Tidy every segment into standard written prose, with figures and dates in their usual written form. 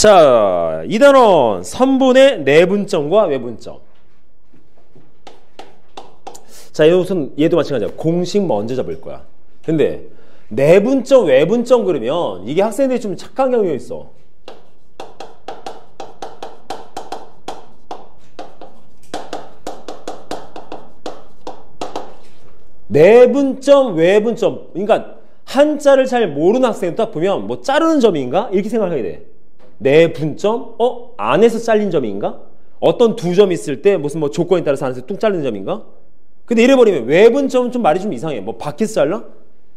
자, 2단원 선분의 내분점과 외분점. 자, 얘도 마찬가지야. 공식 먼저 잡을 거야. 근데 내분점, 외분점 그러면 이게 학생들이 좀 착한 경우가 있어. 내분점, 외분점. 그러니까 한자를 잘 모르는 학생은 딱 보면 뭐 자르는 점인가? 이렇게 생각하게 돼. 내분점? 안에서 잘린 점인가? 어떤 두 점 있을 때 무슨 뭐 조건에 따라서 안에서 뚝 잘리는 점인가? 근데 이래버리면 외분점은 좀 말이 좀 이상해. 뭐 밖에서 잘라?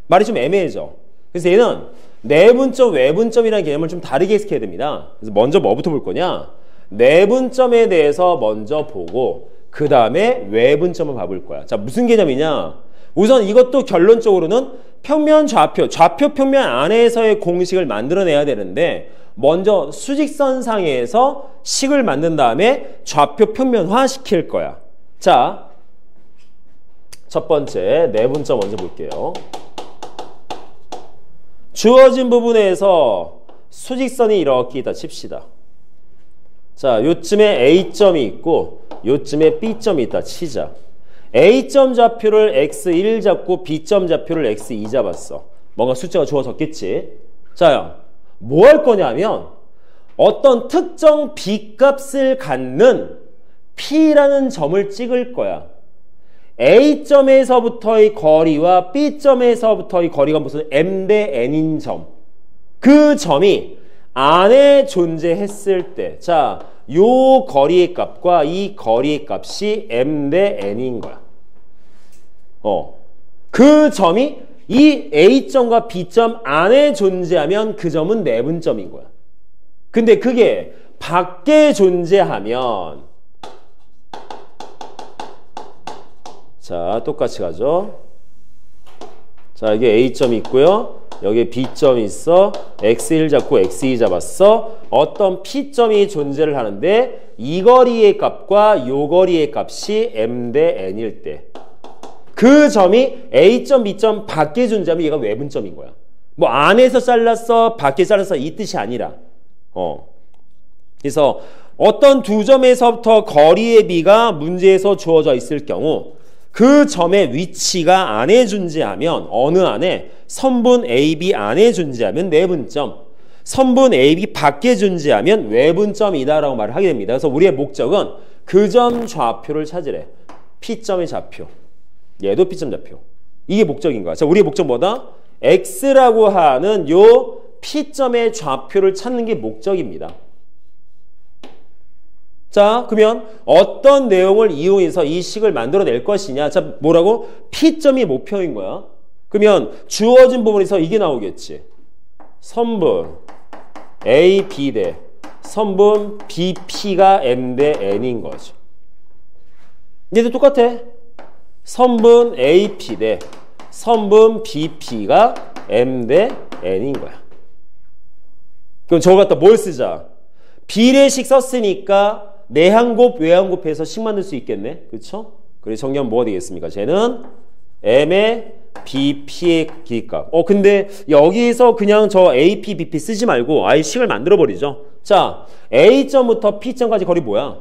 말이 좀 애매해져. 그래서 얘는 내분점, 외분점이라는 개념을 좀 다르게 해석해야 됩니다. 그래서 먼저 뭐부터 볼 거냐? 내분점에 대해서 먼저 보고 그 다음에 외분점을 봐볼 거야. 자, 무슨 개념이냐? 우선 이것도 결론적으로는 평면, 좌표, 좌표 평면 안에서의 공식을 만들어내야 되는데 먼저 수직선상에서 식을 만든 다음에 좌표 평면화 시킬 거야. 자, 첫 번째 내분점 먼저 볼게요. 주어진 부분에서 수직선이 이렇게 있다 칩시다. 자, 요쯤에 A점이 있고 요쯤에 B점이 있다 치자. A점 좌표를 x1 잡고 B점 좌표를 x2 잡았어. 뭔가 숫자가 주어졌겠지. 자, 뭐 할 거냐면 어떤 특정 B값을 갖는 P라는 점을 찍을 거야. A점에서부터의 거리와 B점에서부터의 거리가 무슨 M 대 N인 점. 그 점이 안에 존재했을 때, 자, 요 거리의 값과 이 거리의 값이 M 대 N인 거야. 그 점이 이 A점과 B점 안에 존재하면 그 점은 내분점인 거야. 근데 그게 밖에 존재하면, 자, 똑같이 가죠. 자, 여기 A점이 있고요. 여기 B점이 있어. X1 잡고 X2 잡았어. 어떤 P점이 존재를 하는데 이 거리의 값과 요 거리의 값이 M 대 N일 때 그 점이 A점, B점 밖에 존재하면 얘가 외분점인 거야. 뭐 안에서 잘랐어, 밖에 잘랐어 이 뜻이 아니라. 그래서 어떤 두 점에서부터 거리의 비가 문제에서 주어져 있을 경우 그 점의 위치가 안에 존재하면 어느 안에 선분 AB 안에 존재하면 내분점, 선분 AB 밖에 존재하면 외분점이다라고 말을 하게 됩니다. 그래서 우리의 목적은 그 점 좌표를 찾으래. P점의 좌표. 얘도 P점 좌표. 이게 목적인 거야. 자, 우리의 목적 뭐다? X라고 하는 요 P점의 좌표를 찾는 게 목적입니다. 자, 그러면 어떤 내용을 이용해서 이 식을 만들어낼 것이냐. 자, 뭐라고? P점이 목표인 거야. 그러면 주어진 부분에서 이게 나오겠지. 선분 A, B 대 선분 B, P가 M 대 N인 거죠. 얘도 똑같아. 선분 A, P 대 선분 B, P가 M 대 N인 거야. 그럼 저거 갖다 뭘 쓰자? 비례식 썼으니까 내한곱, 외한곱해서 식 만들 수 있겠네. 그렇죠? 그래서 정리하면 뭐가 되겠습니까? 쟤는 M의 B, P의 기값. 근데 여기에서 그냥 저 A, P, B, P 쓰지 말고 아예 식을 만들어버리죠. 자, A점부터 P점까지 거리 뭐야?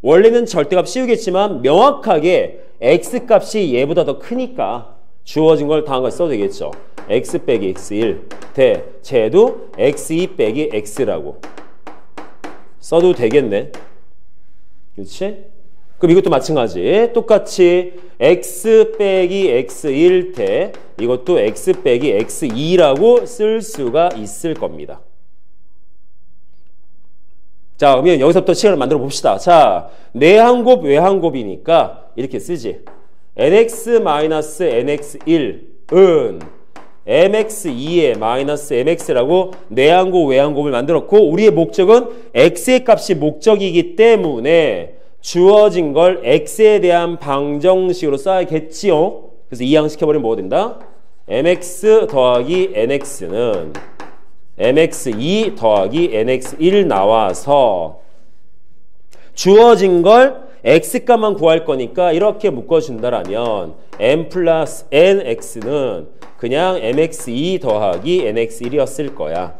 원래는 절대값 씌우겠지만 명확하게 X값이 얘보다 더 크니까 주어진 걸 다음과 써도 되겠죠. X 빼기 X1 대 쟤도 X2 빼기 X라고 써도 되겠네. 그렇지? 그럼 이것도 마찬가지. 똑같이 X 빼기 X1 대 이것도 X 빼기 X2라고 쓸 수가 있을 겁니다. 자, 그러면 여기서부터 시간을 만들어 봅시다. 자, 내한곱, 외한곱이니까 이렇게 쓰지. nx-nx1은 mx2에 마이너스 mx라고 내한곱, 외한곱을 만들었고 우리의 목적은 x의 값이 목적이기 때문에 주어진 걸 x에 대한 방정식으로 써야겠지요. 그래서 이항시켜버리면 뭐가 된다? mx 더하기 nx는 mx2 더하기 nx1 나와서 주어진 걸 x값만 구할 거니까 이렇게 묶어준다라면 m 플러스 nx는 그냥 mx2 더하기 nx1이었을 거야.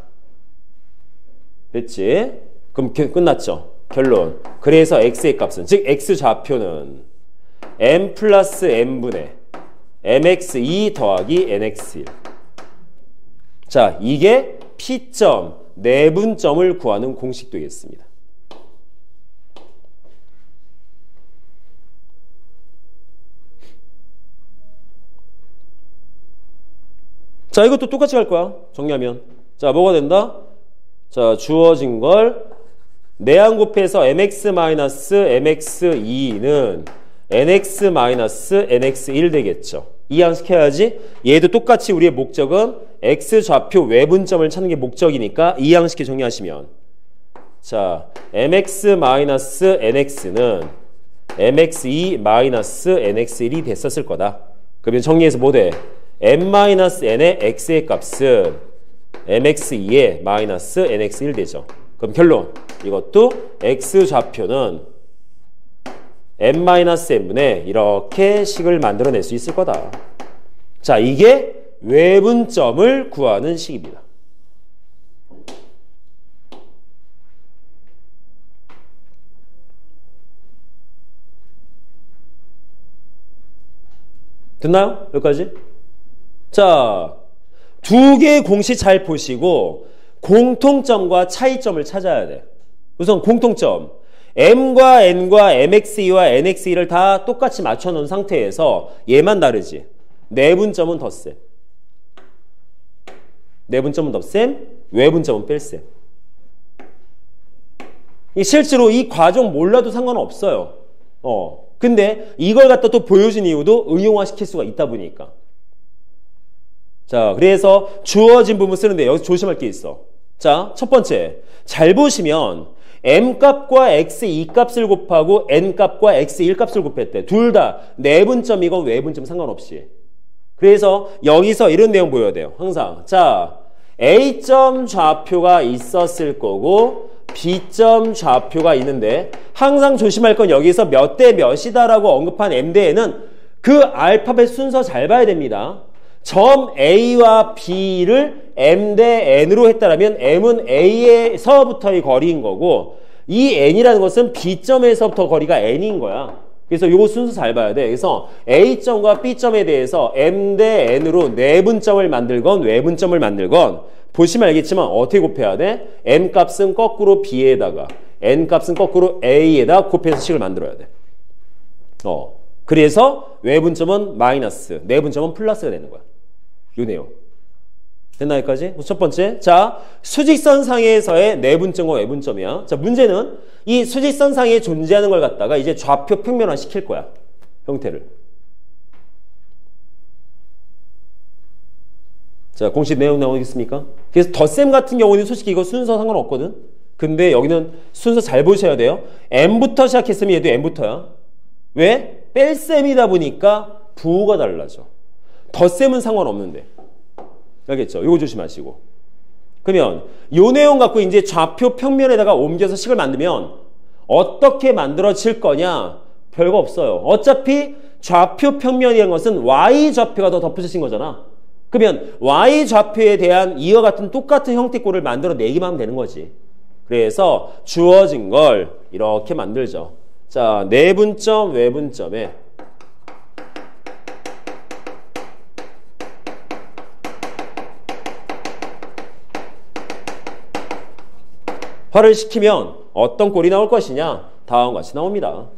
됐지? 그럼 끝났죠. 결론. 그래서 x의 값은, 즉 x 좌표는 m 플러스 n분의 mx2 더하기 nx1. 자, 이게 P점, 내분점을 구하는 공식 되겠습니다. 자, 이것도 똑같이 갈 거야. 정리하면. 자, 뭐가 된다? 자, 주어진 걸 내항 곱해서 mx-mx2는 nx-nx1 되겠죠. 이항시켜야지. 얘도 똑같이 우리의 목적은 x좌표 외분점을 찾는 게 목적이니까 이항시켜 정리하시면, 자, mx-nx는 mx2-nx1이 됐었을 거다. 그러면 정리해서 뭐 돼? m-n의 x의 값은 mx2의 마이너스 nx1 되죠. 그럼 결론. 이것도 x좌표는 m-n분의 이렇게 식을 만들어낼 수 있을 거다. 자, 이게 외분점을 구하는 식입니다. 됐나요? 여기까지? 자, 두 개의 공식 잘 보시고 공통점과 차이점을 찾아야 돼. 우선 공통점. m과 n과 mx2와 nx2를 다 똑같이 맞춰놓은 상태에서 얘만 다르지. 내분점은 덧셈. 내분점은 덧셈, 외분점은 뺄셈. 실제로 이 과정 몰라도 상관없어요. 근데 이걸 갖다 또 보여준 이유도 응용화시킬 수가 있다 보니까. 자, 그래서 주어진 부분 쓰는데 여기서 조심할 게 있어. 자, 첫 번째. 잘 보시면 m값과 x2값을 곱하고 n값과 x1값을 곱했대. 둘 다 내분점이건 외분점 상관없이. 그래서 여기서 이런 내용 보여야 돼요. 항상. 자, A점 좌표가 있었을 거고 B점 좌표가 있는데 항상 조심할 건 여기서 몇 대 몇이다라고 언급한 m 대 n은 그 알파벳 순서 잘 봐야 됩니다. 점 A와 B를 m 대 n으로 했다라면 m은 A에서부터의 거리인 거고 이 n이라는 것은 B점에서부터 거리가 n인 거야. 그래서 이거 순서 잘 봐야 돼. 그래서 A점과 B점에 대해서 m 대 n으로 내분점을 만들건 외분점을 만들건 보시면 알겠지만 어떻게 곱해야 돼? m 값은 거꾸로 B에다가 n 값은 거꾸로 A에다 곱해서 식을 만들어야 돼. 그래서 외분점은 마이너스, 내분점은 플러스가 되는 거야. 요 내용. 됐나 여기까지? 첫 번째. 자, 수직선 상에서의 내분점과 외분점이야. 자, 문제는 이 수직선 상에 존재하는 걸 갖다가 이제 좌표 평면화 시킬 거야. 형태를. 자, 공식 내용 나오겠습니까? 그래서 덧셈 같은 경우는 솔직히 이거 순서 상관없거든? 근데 여기는 순서 잘 보셔야 돼요. m부터 시작했으면 얘도 m부터야. 왜? 뺄셈이다 보니까 부호가 달라져. 덧셈은 상관없는데. 알겠죠? 이거 조심하시고. 그러면 요 내용 갖고 이제 좌표 평면에다가 옮겨서 식을 만들면 어떻게 만들어질 거냐? 별거 없어요. 어차피 좌표 평면이라는 것은 y좌표가 더 덧붙여진 거잖아. 그러면 y좌표에 대한 이와 같은 똑같은 형태꼴을 만들어내기만 하면 되는 거지. 그래서 주어진 걸 이렇게 만들죠. 자, 내분점, 외분점에 활을 시키면 어떤 꼴이 나올 것이냐? 다음과 같이 나옵니다.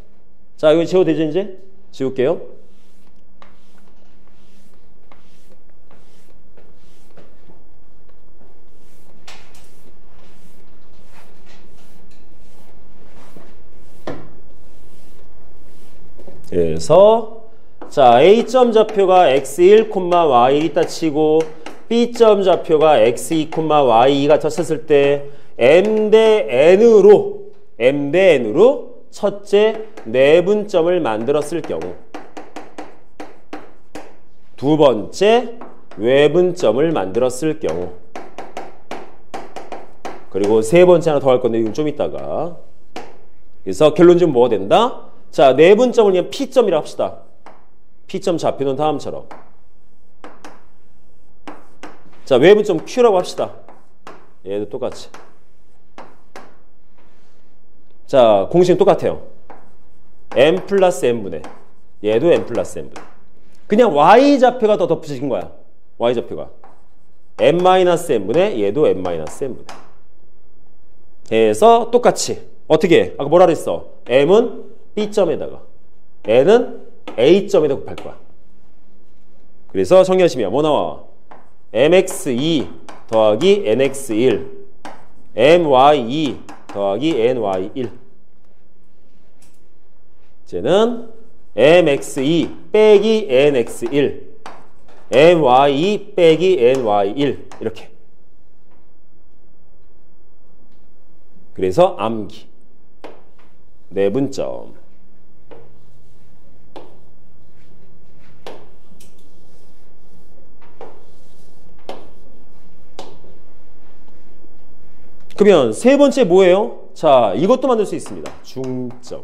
자, 이거 지워도 되죠, 이제? 지울게요. 그래서 자, A점 좌표가 x1, y1 있다 치고 B점 좌표가 x2, y2가 쳤었을 때 m 대 n으로 첫째 내분점을 만들었을 경우 두 번째 외분점을 만들었을 경우 그리고 세 번째 하나 더 할 건데 이건 좀 이따가. 그래서 결론 좀 뭐가 된다? 자, 내분점을 그냥 P점이라고 합시다. P점 좌표는 다음처럼. 자, 외분점 Q라고 합시다. 얘도 똑같이. 자, 공식은 똑같아요. n 플러스 n분의 얘도 n 플러스 n분의 그냥 y좌표가 더 덧붙인 거야. y좌표가 n-n분의 얘도 n-n분의 해서 똑같이 어떻게? 아까 뭐라 그랬어? m은 b점에다가 n은 a점에다 곱할 거야. 그래서 정리하시면 뭐 나와? mx2 더하기 nx1 my2 더하기 ny1 쟤는 mx2 빼기 nx1 my2 빼기 ny1 이렇게. 그래서 암기 내분점. 그러면 세 번째 뭐예요? 자, 이것도 만들 수 있습니다. 중점.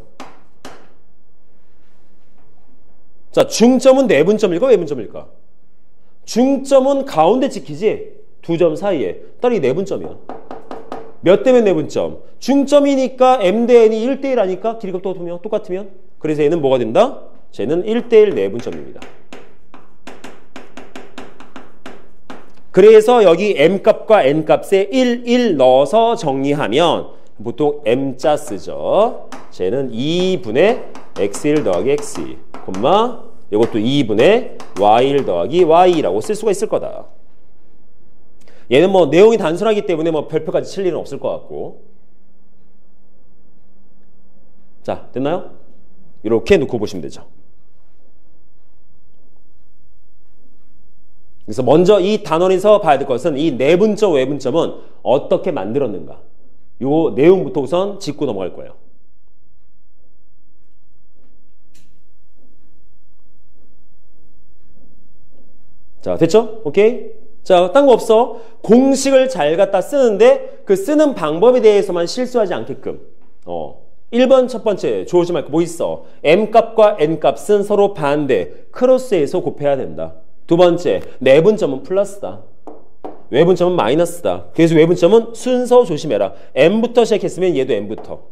자, 중점은 내분점일까 외분점일까? 중점은 가운데 찍히지 두 점 사이에. 딸이 내분점이야. 몇 대면 내분점? 중점이니까 m 대 n이 1대1 아니까 길이가 똑같으면 그래서 얘는 뭐가 된다? 쟤는 1대1 내분점입니다. 그래서 여기 m값과 n값에 1, 1 넣어서 정리하면 보통 m자 쓰죠. 쟤는 2분의 x1 더하기 x2 콤마 이것도 2분의 y1 더하기 y2라고 쓸 수가 있을 거다. 얘는 뭐 내용이 단순하기 때문에 뭐 별표까지 칠 일은 없을 것 같고. 자, 됐나요? 이렇게 놓고 보시면 되죠. 그래서 먼저 이 단원에서 봐야 될 것은 이 내분점, 외분점은 어떻게 만들었는가. 요 내용부터 우선 짚고 넘어갈 거예요. 자, 됐죠? 오케이? 자, 딴 거 없어. 공식을 잘 갖다 쓰는데 그 쓰는 방법에 대해서만 실수하지 않게끔. 1번 첫 번째 조지 말고 뭐 있어? m값과 n값은 서로 반대. 크로스해서 곱해야 된다. 두 번째, 내분점은 플러스다. 외분점은 마이너스다. 그래서 외분점은 순서 조심해라. n부터 시작했으면 얘도 n부터.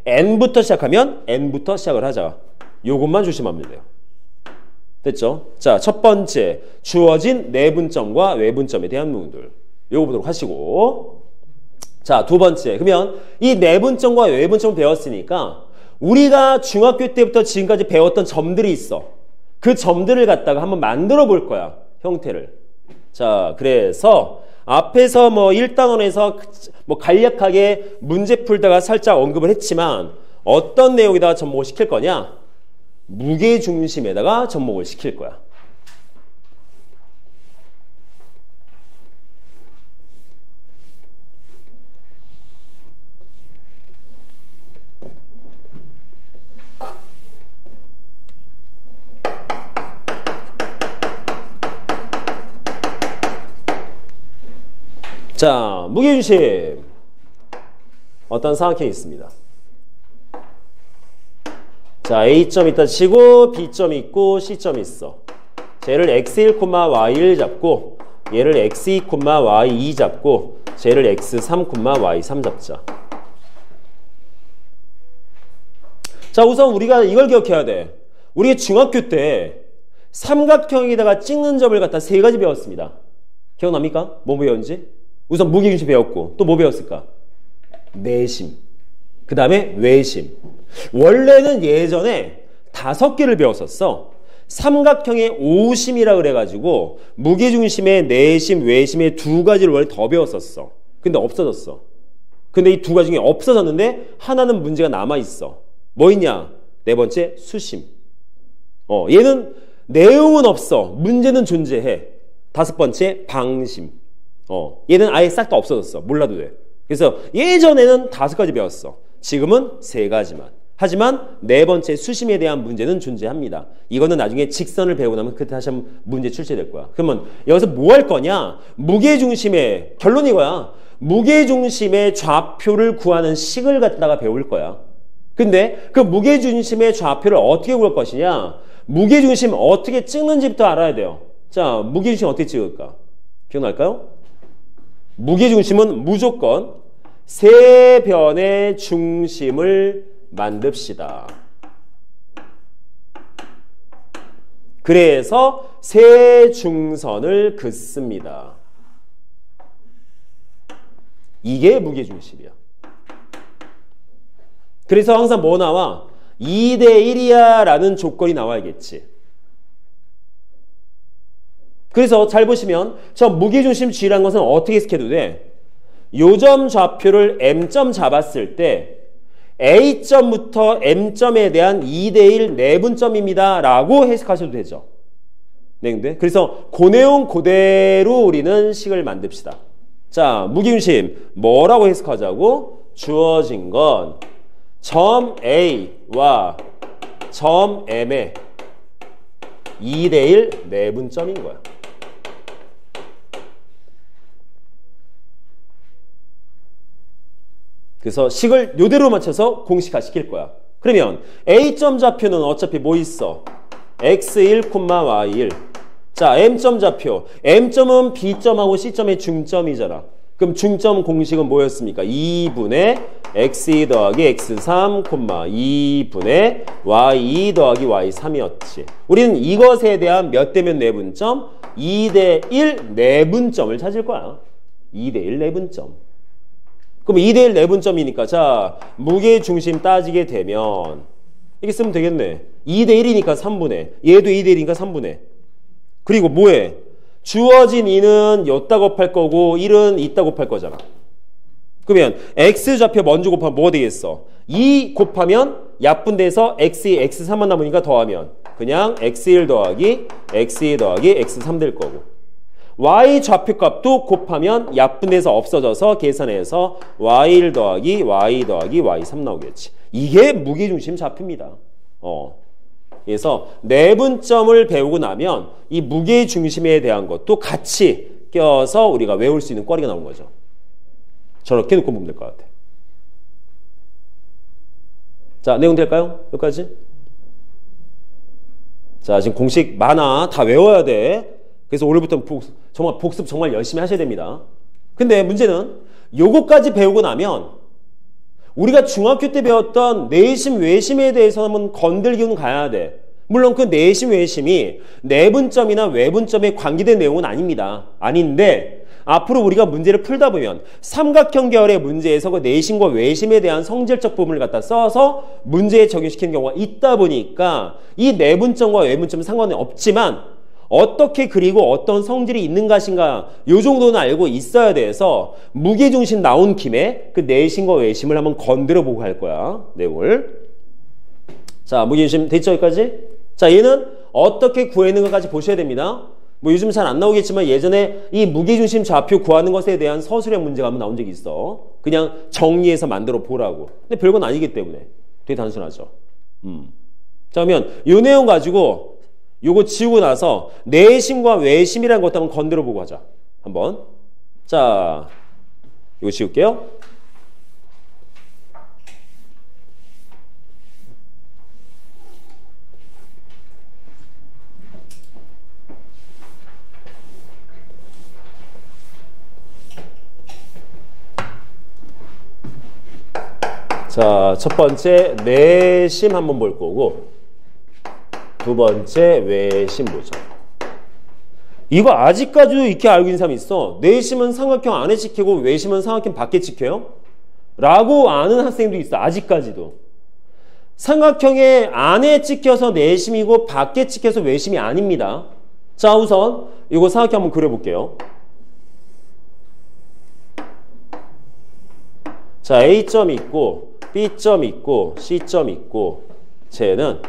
n부터 시작하면 n부터 시작을 하자. 요것만 조심하면 돼요. 됐죠? 자, 첫 번째, 주어진 내분점과 외분점에 대한 부분들. 요거 보도록 하시고. 자, 두 번째. 그러면 이 내분점과 외분점을 배웠으니까 우리가 중학교 때부터 지금까지 배웠던 점들이 있어. 그 점들을 갖다가 한번 만들어 볼 거야. 형태를. 자, 그래서 앞에서 뭐 1단원에서 뭐 간략하게 문제 풀다가 살짝 언급을 했지만 어떤 내용에다가 접목을 시킬 거냐? 무게중심에다가 접목을 시킬 거야. 자, 무게중심 어떤 삼각형이 있습니다. 자, A점 있다 치고 B점 있고 C점 있어. 쟤를 x1, y1 잡고 얘를 x2, y2 잡고 쟤를 x3, y3 잡자. 자, 우선 우리가 이걸 기억해야 돼. 우리 중학교 때 삼각형에다가 찍는 점을 갖다 세 가지 배웠습니다. 기억납니까? 뭐 배웠는지? 우선 무게중심 배웠고 또 뭐 배웠을까? 내심. 그 다음에 외심. 원래는 예전에 5개를 배웠었어. 삼각형의 오심이라 그래가지고 무게중심의 내심, 외심의 2가지를 원래 더 배웠었어. 근데 없어졌어. 근데 이 2가지 중에 없어졌는데 하나는 문제가 남아있어. 뭐 있냐? 네 번째, 수심. 얘는 내용은 없어. 문제는 존재해. 5번째, 방심. 얘는 아예 싹 다 없어졌어. 몰라도 돼. 그래서 예전에는 5가지 배웠어. 지금은 3가지만. 하지만 네 번째 수심에 대한 문제는 존재합니다. 이거는 나중에 직선을 배우고 나면 그때 다시 한번 문제 출제될 거야. 그러면 여기서 뭐 할 거냐? 무게중심의 결론 이거야. 무게중심의 좌표를 구하는 식을 갖다가 배울 거야. 근데 그 무게중심의 좌표를 어떻게 구할 것이냐? 무게중심 어떻게 찍는지부터 알아야 돼요. 자, 무게중심 어떻게 찍을까? 기억날까요? 무게중심은 무조건 세 변의 중심을 만듭시다. 그래서 세 중선을 긋습니다. 이게 무게중심이야. 그래서 항상 뭐 나와? 2대1이야 라는 조건이 나와야겠지. 그래서 잘 보시면 저 무게중심 G라는 것은 어떻게 해석해도 돼? 요점 좌표를 M점 잡았을 때 A점부터 M점에 대한 2대1 내분점입니다 라고 해석하셔도 되죠. 네, 그래서 그 내용 그대로 우리는 식을 만듭시다. 자, 무게중심 뭐라고 해석하자고? 주어진 건 점 A와 점 M의 2대1 내분점인 거야. 그래서 식을 요대로 맞춰서 공식화 시킬 거야. 그러면 A점 좌표는 어차피 뭐 있어? x1, y1. 자, M점 좌표. M점은 B점하고 C점의 중점이잖아. 그럼 중점 공식은 뭐였습니까? 2분의 x2 더하기 x3, 2분의 y2 더하기 y3이었지. 우리는 이것에 대한 몇 대 몇 내분점? 2대1 내분점을 찾을 거야. 2대1 내분점. 그럼 2대1 내분점이니까 자, 무게중심 따지게 되면 이렇게 쓰면 되겠네. 2대1이니까 3분의. 얘도 2대1이니까 3분의. 그리고 뭐해? 주어진 2는 여따 곱할 거고 1은 이따 곱할 거잖아. 그러면 x좌표 먼저 곱하면 뭐가 되겠어? 2 곱하면 약분돼서 x2, x3만 남으니까 더하면 그냥 x1 더하기 x2 더하기 x3 될 거고, y 좌표값도 곱하면 약분돼서 없어져서 계산해서 y1 더하기 y 더하기 y3 나오겠지. 이게 무게중심 좌표입니다. 그래서 내분점을 배우고 나면 이 무게중심에 대한 것도 같이 껴서 우리가 외울 수 있는 거리가 나온 거죠. 저렇게 놓고 보면 될 것 같아. 자, 내용 될까요? 여기까지? 자, 지금 공식 많아. 다 외워야 돼. 그래서 오늘부터 복습 정말 열심히 하셔야 됩니다. 근데 문제는 요거까지 배우고 나면 우리가 중학교 때 배웠던 내심, 외심에 대해서 한번 건들기는 가야 돼. 물론 그 내심, 외심이 내분점이나 외분점에 관계된 내용은 아닙니다. 아닌데 앞으로 우리가 문제를 풀다 보면 삼각형 계열의 문제에서 그 내심과 외심에 대한 성질적 부분을 갖다 써서 문제에 적용시키는 경우가 있다 보니까 이 내분점과 외분점은 상관이 없지만 어떻게 그리고 어떤 성질이 있는 것인가 요 정도는 알고 있어야 돼서 무게중심 나온 김에 그 내심과 외심을 한번 건드려 보고 갈 거야. 내용을. 자, 무게중심 됐죠? 여기까지? 자, 얘는 어떻게 구해내는가까지 보셔야 됩니다. 뭐 요즘 잘 안 나오겠지만 예전에 이 무게중심 좌표 구하는 것에 대한 서술형 문제가 한번 나온 적이 있어. 그냥 정리해서 만들어 보라고. 근데 별건 아니기 때문에 되게 단순하죠. 자, 그러면 이 내용 가지고 요거 지우고 나서 내심과 외심이라는 것도 한번 건드려 보고 하자. 한번. 자, 요거 지울게요. 자, 첫 번째 내심 한번 볼 거고 두 번째 외심 보자. 이거 아직까지도 이렇게 알고 있는 사람이 있어. 내심은 삼각형 안에 찍히고 외심은 삼각형 밖에 찍혀요? 라고 아는 학생도 있어. 아직까지도. 삼각형의 안에 찍혀서 내심이고 밖에 찍혀서 외심이 아닙니다. 자, 우선 이거 삼각형 한번 그려볼게요. 자, A점 있고 B점 있고 C점 있고 쟤는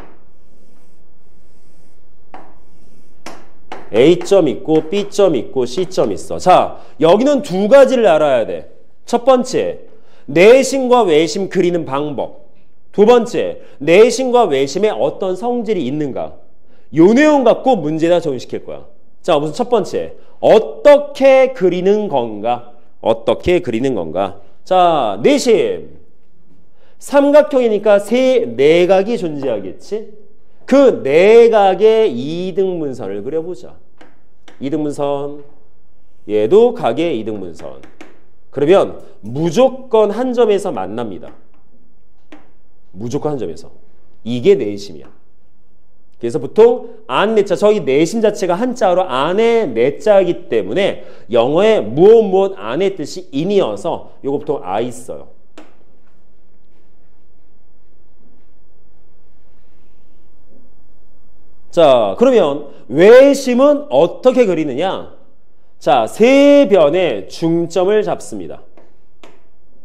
A점 있고 B점 있고 C점 있어. 자, 여기는 두 가지를 알아야 돼. 첫 번째, 내심과 외심 그리는 방법. 두 번째, 내심과 외심에 어떤 성질이 있는가. 요 내용 갖고 문제다 적용시킬 거야. 자, 우선 첫 번째, 어떻게 그리는 건가? 어떻게 그리는 건가? 자, 내심. 삼각형이니까 세 내각이 존재하겠지? 그 내각의 이등분선을 그려보자. 이등분선. 얘도 각의 이등분선. 그러면 무조건 한 점에서 만납니다. 무조건 한 점에서. 이게 내심이야. 그래서 보통 안 내자, 저기 내심 자체가 한자어로 안에 내자이기 때문에 영어에 무엇 안의 뜻이 in이어서 요거 보통 I 써요. 자, 그러면 외심은 어떻게 그리느냐? 자, 세 변의 중점을 잡습니다.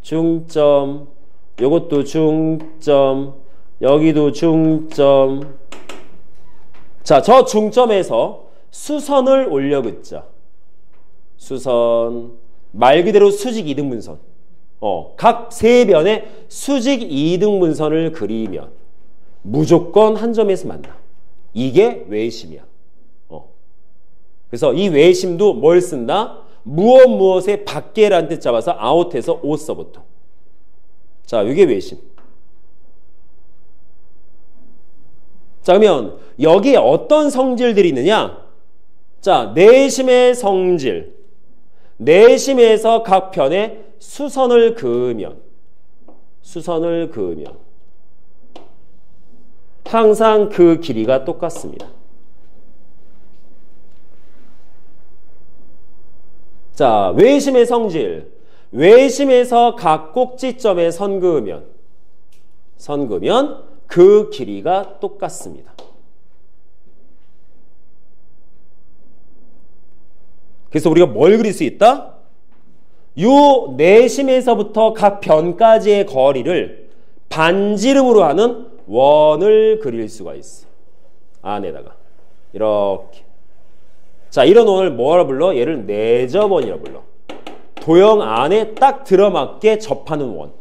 중점, 요것도 중점, 여기도 중점. 자, 저 중점에서 수선을 올려 긋자. 수선, 말 그대로 수직 이등분선. 각 세 변의 수직 이등분선을 그리면 무조건 한 점에서 만나. 이게 외심이야. 그래서 이 외심도 뭘 쓴다? 무엇의 밖에라는 뜻 잡아서 아웃해서 옷 써 보통. 자, 이게 외심. 자, 그러면 여기에 어떤 성질들이 있느냐? 자, 내심의 성질. 내심에서 각 편에 수선을 그으면 항상 그 길이가 똑같습니다. 자, 외심의 성질. 외심에서 각 꼭지점에 선 그으면 그 길이가 똑같습니다. 그래서 우리가 뭘 그릴 수 있다? 요 내심에서부터 각 변까지의 거리를 반지름으로 하는 원을 그릴 수가 있어. 안에다가 이렇게. 자, 이런 원을 뭐라 불러? 얘를 내접원이라 불러. 도형 안에 딱 들어맞게 접하는 원.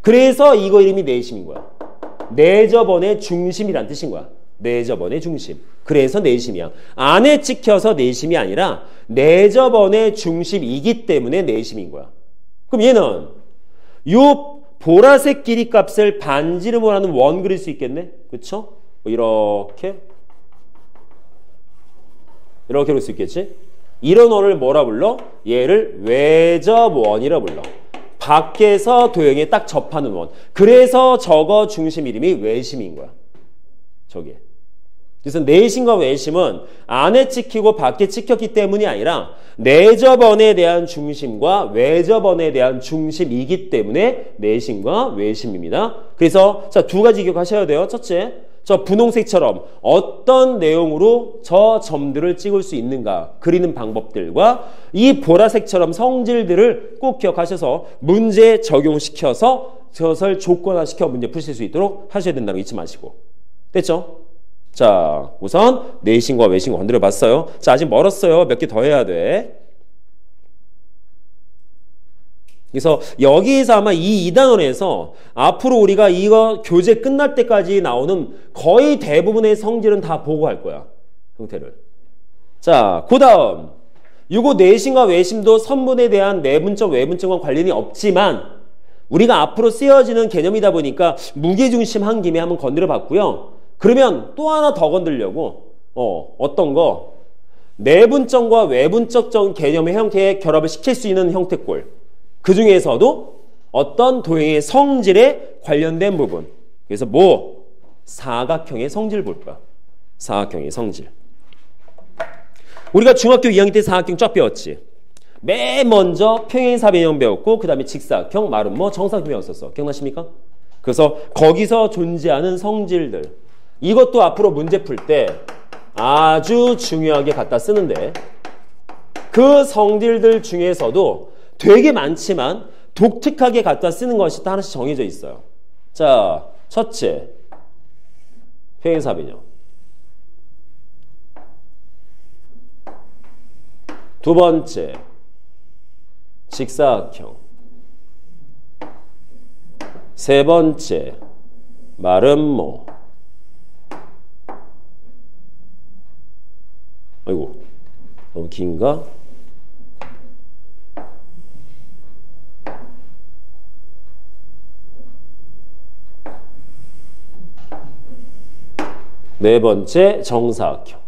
그래서 이거 이름이 내심인 거야. 내접원의 중심이란 뜻인 거야. 내접원의 중심. 그래서 내심이야. 안에 찍혀서 내심이 아니라 내접원의 중심이기 때문에 내심인 거야. 그럼 얘는 요 보라색 길이 값을 반지름으로 하는 원 그릴 수 있겠네? 그쵸? 이렇게 그릴 수 있겠지? 이런 원을 뭐라 불러? 얘를 외접원이라 불러. 밖에서 도형에 딱 접하는 원. 그래서 저거 중심 이름이 외심인 거야. 저게. 그래서 내심과 외심은 안에 찍히고 밖에 찍혔기 때문이 아니라 내접원에 대한 중심과 외접원에 대한 중심이기 때문에 내심과 외심입니다. 그래서 자, 두 가지 기억하셔야 돼요. 첫째, 저 분홍색처럼 어떤 내용으로 저 점들을 찍을 수 있는가 그리는 방법들과 이 보라색처럼 성질들을 꼭 기억하셔서 문제에 적용시켜서 저것을 조건화시켜 문제 푸실 수 있도록 하셔야 된다는 거 잊지 마시고. 됐죠? 자, 우선 내심과 외심 건드려 봤어요. 자, 아직 멀었어요. 몇 개 더 해야 돼. 그래서 여기에서 아마 이 2단원에서 앞으로 우리가 이거 교재 끝날 때까지 나오는 거의 대부분의 성질은 다 보고 할 거야. 형태를. 자, 그 다음 이거 내심과 외심도 선분에 대한 내분점, 외분점과 관련이 없지만 우리가 앞으로 쓰여지는 개념이다 보니까 무게중심 한 김에 한번 건드려 봤고요. 그러면 또 하나 더 건드리려고 어떤 거? 내분점과 외분점 개념의 형태에 결합을 시킬 수 있는 형태꼴. 그 중에서도 어떤 도형의 성질에 관련된 부분. 그래서 뭐? 사각형의 성질 볼 거야. 사각형의 성질. 우리가 중학교 2학년 때 사각형 쫙 배웠지. 맨 먼저 평행사변형 배웠고 그 다음에 직사각형, 마름모, 정사각형 배웠었어. 기억나십니까? 그래서 거기서 존재하는 성질들. 이것도 앞으로 문제 풀 때 아주 중요하게 갖다 쓰는데 그 성질들 중에서도 되게 많지만 독특하게 갖다 쓰는 것이 또 하나씩 정해져 있어요. 자, 첫째, 평행사변형. 두 번째, 직사각형. 세 번째, 마름모. 아이고, 너무 긴가? 네 번째, 정사각형.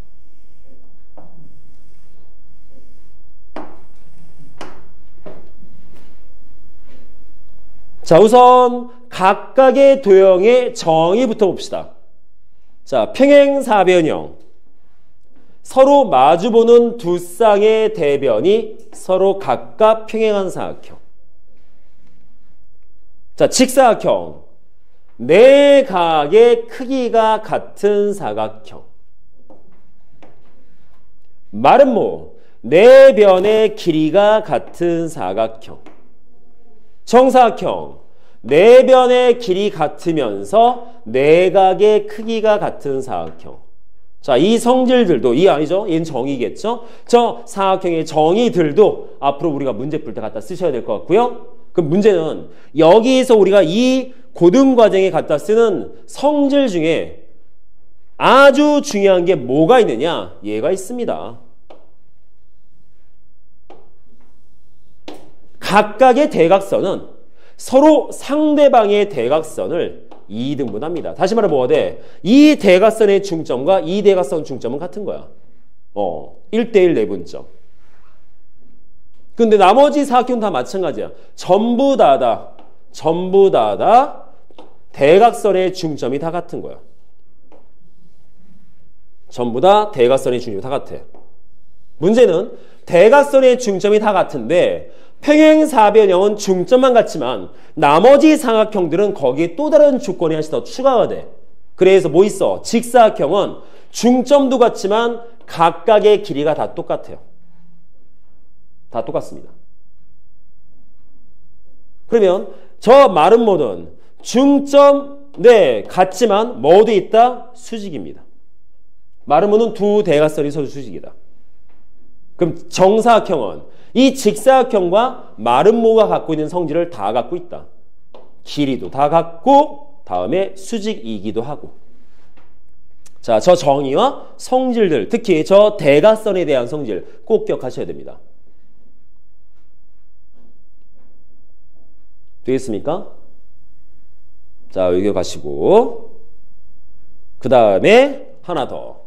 자, 우선 각각의 도형의 정의부터 봅시다. 자, 평행사변형. 서로 마주보는 두 쌍의 대변이 서로 각각 평행한 사각형. 자, 직사각형. 네 각의 크기가 같은 사각형. 마름모. 네 변의 길이가 같은 사각형. 정사각형. 네 변의 길이 같으면서 네 각의 크기가 같은 사각형. 자, 이 성질들도, 이 아니죠? 얘는 정의겠죠? 저 사각형의 정의들도 앞으로 우리가 문제 풀 때 갖다 쓰셔야 될 것 같고요. 그럼 문제는 여기서 우리가 이 고등과정에 갖다 쓰는 성질 중에 아주 중요한 게 뭐가 있느냐? 얘가 있습니다. 각각의 대각선은 서로 상대방의 대각선을 2등분합니다. 다시 말해 뭐가 돼? 이 대각선의 중점과 이 대각선 중점은 같은 거야. 1대1 내분점. 근데 나머지 사각형은 다 마찬가지야. 전부 다다 대각선의 중점이 다 같은 거야. 전부 다 대각선의 중점이 다 같아. 문제는 대각선의 중점이 다 같은데 평행사변형은 중점만 같지만 나머지 삼각형들은 거기에 또 다른 조건이 하나씩 더 추가가 돼. 그래서 뭐 있어? 직사각형은 중점도 같지만 각각의 길이가 다 똑같아요. 다 똑같습니다. 그러면 저 마름모는 중점 네 같지만 뭐도 있다? 수직입니다. 마름모는 두 대각선이 서로 수직이다. 그럼 정사각형은 이 직사각형과 마름모가 갖고 있는 성질을 다 갖고 있다. 길이도 다 갖고 다음에 수직이기도 하고. 자, 저 정의와 성질들, 특히 저 대각선에 대한 성질 꼭 기억하셔야 됩니다. 되겠습니까? 자, 여기 가시고 그 다음에 하나 더.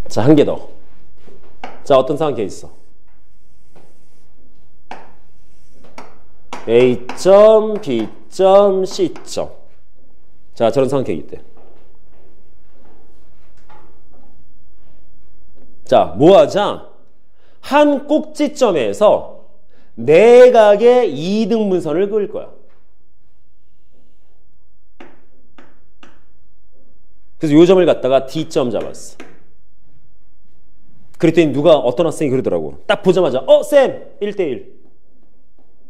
자, 한 개 더. 자, 어떤 상황이 있어? A점, B점, C점. 자, 저런 상황이 있대. 자, 뭐 하자? 한 꼭지점에서 내각의 2등분선을 그을 거야. 그래서 요 점을 갖다가 D점 잡았어. 그랬더니 누가 어떤 학생이 그러더라고. 딱 보자마자 쌤! 1대1.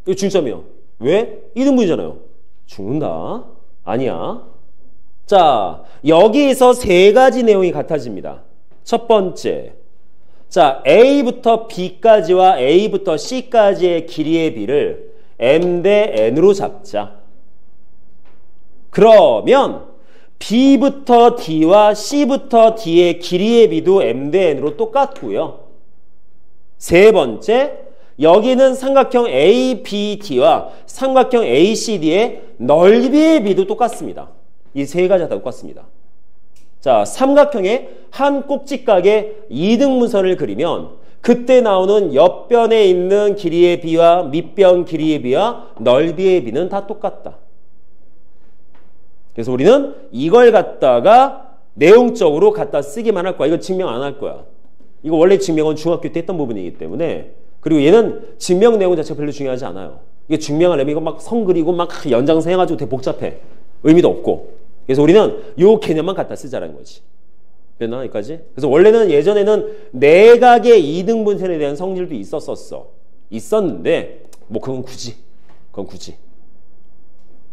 이거 중점이요. 왜? 2등분이잖아요. 죽는다. 아니야. 자, 여기에서 세 가지 내용이 같아집니다. 첫 번째. 자, A부터 B까지와 A부터 C까지의 길이의 비를 M 대 N으로 잡자. 그러면 B부터 D와 C부터 D의 길이의 비도 M 대 N으로 똑같고요. 세 번째, 여기는 삼각형 ABD와 삼각형 ACD의 넓이의 비도 똑같습니다. 이 세 가지가 다 똑같습니다. 자, 삼각형의 한 꼭지각에 2등분선을 그리면 그때 나오는 옆변에 있는 길이의 비와 밑변 길이의 비와 넓이의 비는 다 똑같다. 그래서 우리는 이걸 갖다가 내용적으로 갖다 쓰기만 할 거야. 이거 증명 안 할 거야. 이거 원래 증명은 중학교 때 했던 부분이기 때문에. 그리고 얘는 증명 내용 자체가 별로 중요하지 않아요. 이게 증명하려면 이거 막 선 그리고 막 연장선 해가지고 되게 복잡해. 의미도 없고. 그래서 우리는 요 개념만 갖다 쓰자는 거지. 됐나? 여기까지? 그래서 원래는 예전에는 내각의 2등분선에 대한 성질도 있었었어. 있었는데 뭐 그건 굳이.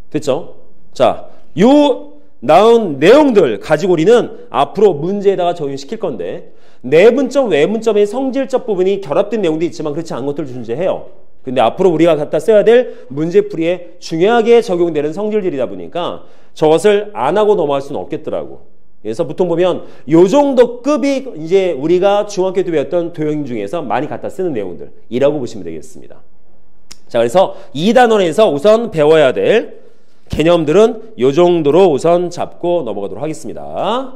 됐죠? 자, 요 나온 내용들 가지고 우리는 앞으로 문제에다가 적용시킬 건데 내분점, 외분점의 성질적 부분이 결합된 내용도 있지만 그렇지 않은 것들을 존재해요. 근데 앞으로 우리가 갖다 써야 될 문제풀이에 중요하게 적용되는 성질들이다 보니까 저것을 안 하고 넘어갈 수는 없겠더라고. 그래서 보통 보면 요 정도 급이 이제 우리가 중학교 때 배웠던 도형 중에서 많이 갖다 쓰는 내용들이라고 보시면 되겠습니다. 자, 그래서 2단원에서 우선 배워야 될 개념들은 요 정도로 우선 잡고 넘어가도록 하겠습니다.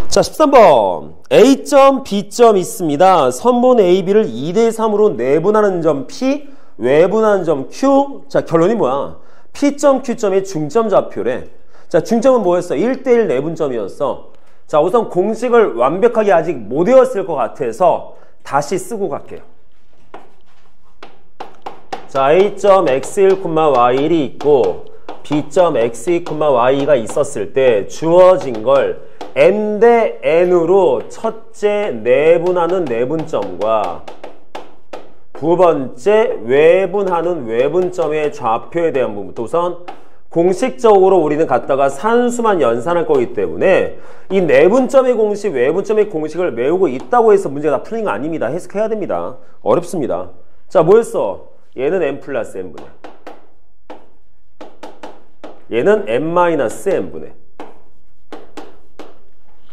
자, 13번. A점, B점 있습니다. 선분 AB를 2대3으로 내분하는 점 P, 외분하는 점 Q. 자, 결론이 뭐야? P점, Q점이 중점 좌표래. 자, 중점은 뭐였어? 1대1 내분점이었어. 자, 우선 공식을 완벽하게 아직 못 외웠을 것 같아서 다시 쓰고 갈게요. 자, A점 x1, y1이 있고 B점 x2, y2가 있었을 때 주어진 걸 n 대 n으로 첫째 내분하는 내분점과 두 번째 외분하는 외분점의 좌표에 대한 부분부터 우선 공식적으로 우리는 갖다가 산수만 연산할 거기 때문에 이 내분점의 공식, 외분점의 공식을 외우고 있다고 해서 문제가 다 풀린 거 아닙니다. 해석해야 됩니다. 어렵습니다. 자, 뭐였어? 얘는 n 플러스 n분의 얘는 n 마이너스 n분의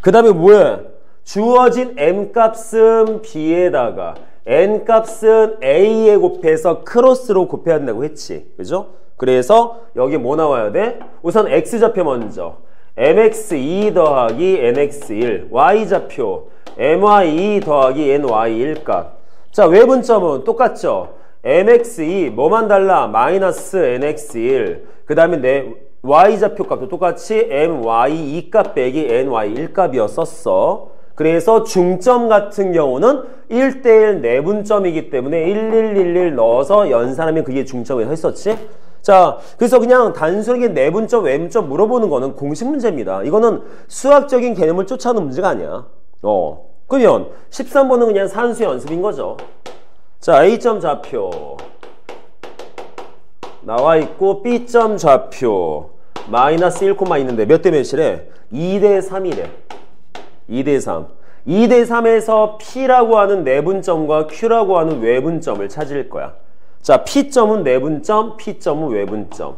그 다음에 뭐야? 주어진 m 값은 b에다가 n 값은 a에 곱해서 크로스로 곱해야 된다고 했지. 그죠? 그래서 여기 뭐 나와야 돼? 우선 x좌표 먼저 mx2 더하기 nx1 y좌표 my2 더하기 ny1 값. 자, 외분점은 똑같죠? mx2 뭐만 달라? 마이너스 nx1 그 다음에 내 y좌표 값도 똑같이 my2 값 빼기 ny1 값이었었어. 그래서 중점 같은 경우는 1대1 내분점이기 때문에 1111 넣어서 연산하면 그게 중점이라고 했었지. 자, 그래서 그냥 단순하게 내분점, 외분점 물어보는 거는 공식 문제입니다. 이거는 수학적인 개념을 쫓아오는 문제가 아니야. 그러면 13번은 그냥 산수 연습인 거죠. 자, A점 좌표 나와 있고 B점 좌표 마이너스 1, 있는데 몇 대 몇이래? 2대 3이래. 2대 3. 2대 3에서 P라고 하는 내분점과 Q라고 하는 외분점을 찾을 거야. 자, P점은 내분점, P점은 외분점.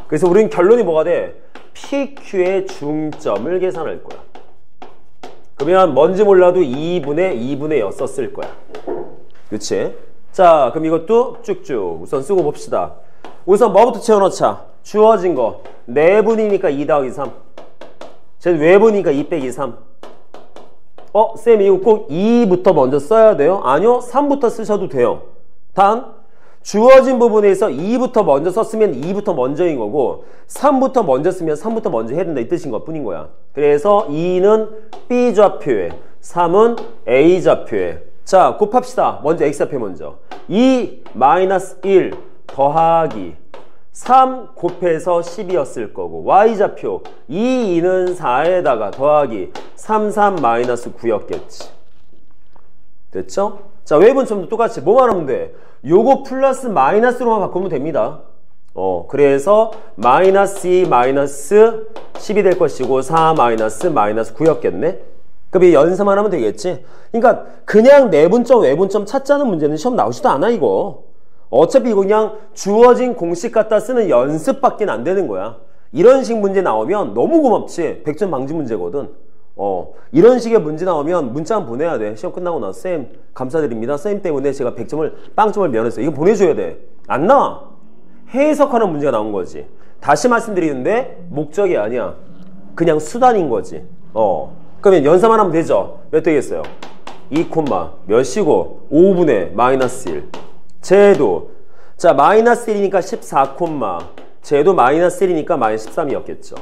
그래서 우리는 결론이 뭐가 돼? PQ의 중점을 계산할 거야. 그러면 뭔지 몰라도 2분의 였었을 거야. 그치? 자, 그럼 이것도 쭉쭉 우선 쓰고 봅시다. 우선 뭐부터 채워넣자? 주어진 거 내분이니까 2 더하기 3. 제 외분이니까 2 빼기 3. 쌤 이거 꼭 2부터 먼저 써야 돼요? 아니요, 3부터 쓰셔도 돼요. 단 주어진 부분에서 2부터 먼저 썼으면 2부터 먼저인 거고 3부터 먼저 쓰면 3부터 먼저 해야 된다 이 뜻인 것 뿐인 거야. 그래서 2는 B좌표에 3은 A좌표에. 자, 곱합시다. 먼저 X좌표 먼저 2 마이너스 1 더하기 3 곱해서 10이었을 거고 Y좌표 2, 2는 4에다가 더하기 3, 3 마이너스 9였겠지. 됐죠? 자, 외분점도 똑같이 뭐만 하면 돼? 요거 플러스 마이너스로만 바꾸면 됩니다. 그래서 마이너스 2 마이너스 10이 될 것이고 4 마이너스 9였겠네? 그럼 연산만 하면 되겠지? 그러니까 그냥 내분점 외분점 찾자는 문제는 시험 나오지도 않아 이거. 어차피 이거 그냥 주어진 공식 갖다 쓰는 연습밖에 안 되는 거야. 이런 식 문제 나오면 너무 고맙지. 100점 방지 문제거든. 이런 식의 문제 나오면 문자 한번 보내야 돼. 시험 끝나고 나서 쌤 감사드립니다. 쌤 때문에 제가 100점을 빵점을 면했어요. 이거 보내줘야 돼. 안 나와. 해석하는 문제가 나온 거지. 다시 말씀드리는데 목적이 아니야. 그냥 수단인 거지. 그러면 연산만 하면 되죠. 몇 되겠어요? 2, 몇이고 5분의 마이너스 1. 쟤도 자 마이너스 1이니까 14, 쟤도 마이너스 1이니까 마이너스 13이었겠죠.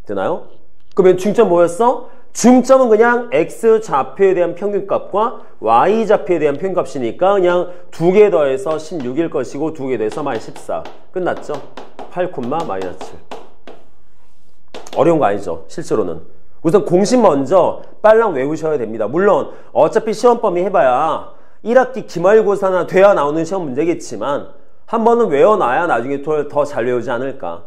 되나요? 그러면 중점 뭐였어? 중점은 그냥 X좌표에 대한 평균값과 Y좌표에 대한 평균값이니까 그냥 2개 더해서 16일 것이고 2개 더해서 마이너스 14. 끝났죠? 8, 마이너스 7. 어려운 거 아니죠? 실제로는. 우선 공식 먼저 빨랑 외우셔야 됩니다. 물론 어차피 시험 범위 해봐야 1학기 기말고사나 돼야 나오는 시험 문제겠지만 한 번은 외워놔야 나중에 더 잘 외우지 않을까.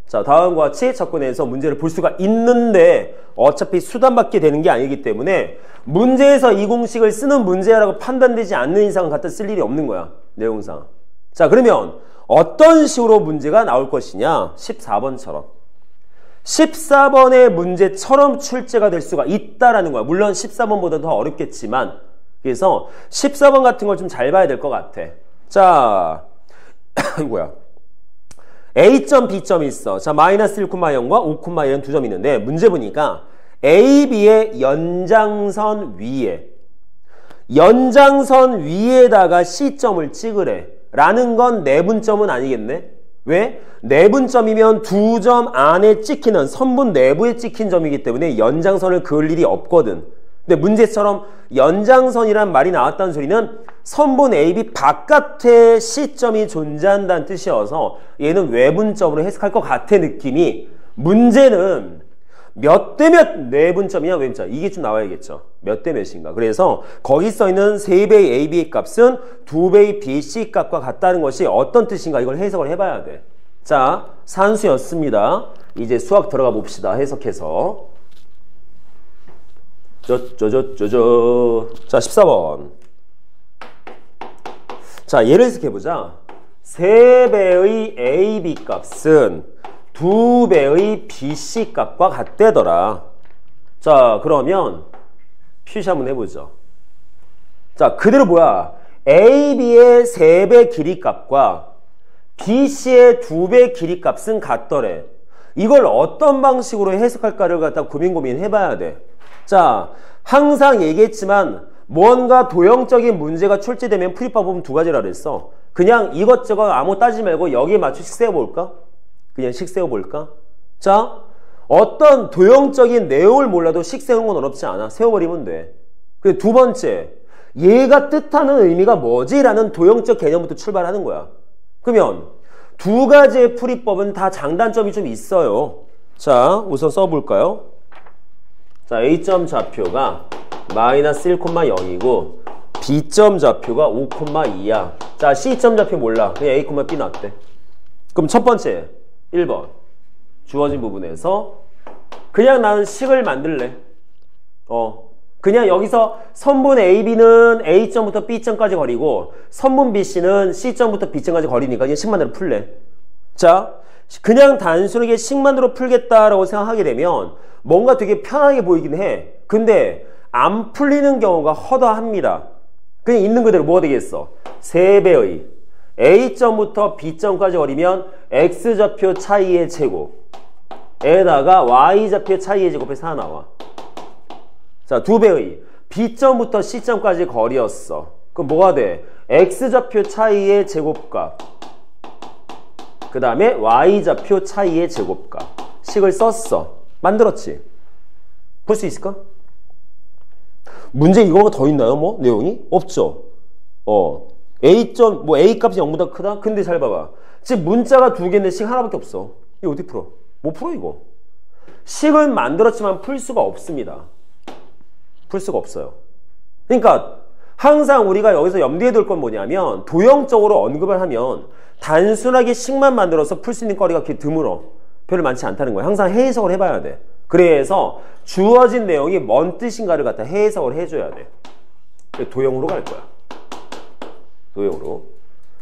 자, 다음과 같이 접근해서 문제를 볼 수가 있는데 어차피 수단받게 되는 게 아니기 때문에 문제에서 이 공식을 쓰는 문제라고 판단되지 않는 이상은 갖다 쓸 일이 없는 거야. 내용상. 자, 그러면 어떤 식으로 문제가 나올 것이냐? 14번처럼. 14번의 문제처럼 출제가 될 수가 있다라는 거야. 물론 14번보다 더 어렵겠지만. 그래서 14번 같은 걸 좀 잘 봐야 될 것 같아. 자, 이거야. A점, B점이 있어. 자, 마이너스 1,0과 5,1은 두 점이 있는데 문제 보니까 A, B의 연장선 위에다가 C점을 찍으래. 라는 건 내분점은 아니겠네? 왜? 내분점이면 두 점 안에 찍히는 선분 내부에 찍힌 점이기 때문에 연장선을 그을 일이 없거든. 근데 문제처럼 연장선이란 말이 나왔다는 소리는 선분 AB 바깥에 C점이 존재한다는 뜻이어서 얘는 외분점으로 해석할 것 같아 느낌이. 문제는 몇 대 몇 내분점이냐 외분점 이게 좀 나와야겠죠. 몇 대 몇인가. 그래서 거기 써있는 3배의 AB의 값은 2배의 BC 값과 같다는 것이 어떤 뜻인가 이걸 해석을 해봐야 돼. 자, 산수였습니다. 이제 수학 들어가 봅시다. 해석해서. 자, 14번. 자, 예를 해석해보자. 3배의 AB 값은 2배의 BC 값과 같대더라. 자, 그러면 표시 한번 해보죠. 자, 그대로 뭐야? AB의 3배 길이 값과 BC의 2배 길이 값은 같더래. 이걸 어떤 방식으로 해석할까를 갖다 고민 해봐야 돼. 자, 항상 얘기했지만 뭔가 도형적인 문제가 출제되면 풀이 방법은 두 가지라 그랬어. 그냥 이것저것 아무 따지지 말고 여기에 맞춰 식 세워볼까? 그냥 식 세워볼까? 자, 어떤 도형적인 내용을 몰라도 식 세우는 건 어렵지 않아. 세워버리면 돼. 그리고 두 번째, 얘가 뜻하는 의미가 뭐지? 라는 도형적 개념부터 출발하는 거야. 그러면 두 가지의 풀이법은 다 장단점이 좀 있어요. 자, 우선 써볼까요? 자, A점 좌표가 마이너스 1,0이고 B점 좌표가 5,2야. 자, C점 좌표 몰라. 그냥 A, B 놨대. 그럼 첫 번째 1번 주어진 부분에서 그냥 나는 식을 만들래. 그냥 여기서 선분 AB는 A점부터 B점까지 거리고 선분 BC는 C점부터 B점까지 거리니까 그냥 식만으로 풀래. 자, 그냥 단순하게 식만으로 풀겠다라고 생각하게 되면 뭔가 되게 편하게 보이긴 해. 근데 안 풀리는 경우가 허다합니다. 그냥 있는 그대로 뭐가 되겠어? 3배의 A점부터 B점까지 거리면 X좌표 차이의 제곱 에다가 Y좌표 차이의 제곱에서 하나 나와. 자, 2배의 B점부터 C점까지 거리였어. 그럼 뭐가 돼? X좌표 차이의 제곱값 그 다음에 Y좌표 차이의 제곱값 식을 썼어. 만들었지? 볼 수 있을까? 문제 이거가 더 있나요? 뭐 내용이? 없죠. A점 A 값이 0보다 크다? 근데 잘 봐봐. 지금 문자가 두 개인데 식 하나밖에 없어. 이거 어떻게 풀어? 못 풀어 이거. 식을 만들었지만 풀 수가 없습니다. 풀 수가 없어요. 그러니까 항상 우리가 여기서 염두에 둘 건 뭐냐면 도형적으로 언급을 하면 단순하게 식만 만들어서 풀 수 있는 거리가 그렇게 드물어. 별로 많지 않다는 거야. 항상 해석을 해봐야 돼. 그래서 주어진 내용이 뭔 뜻인가를 갖다 해석을 해줘야 돼. 도형으로 갈 거야. 도형으로.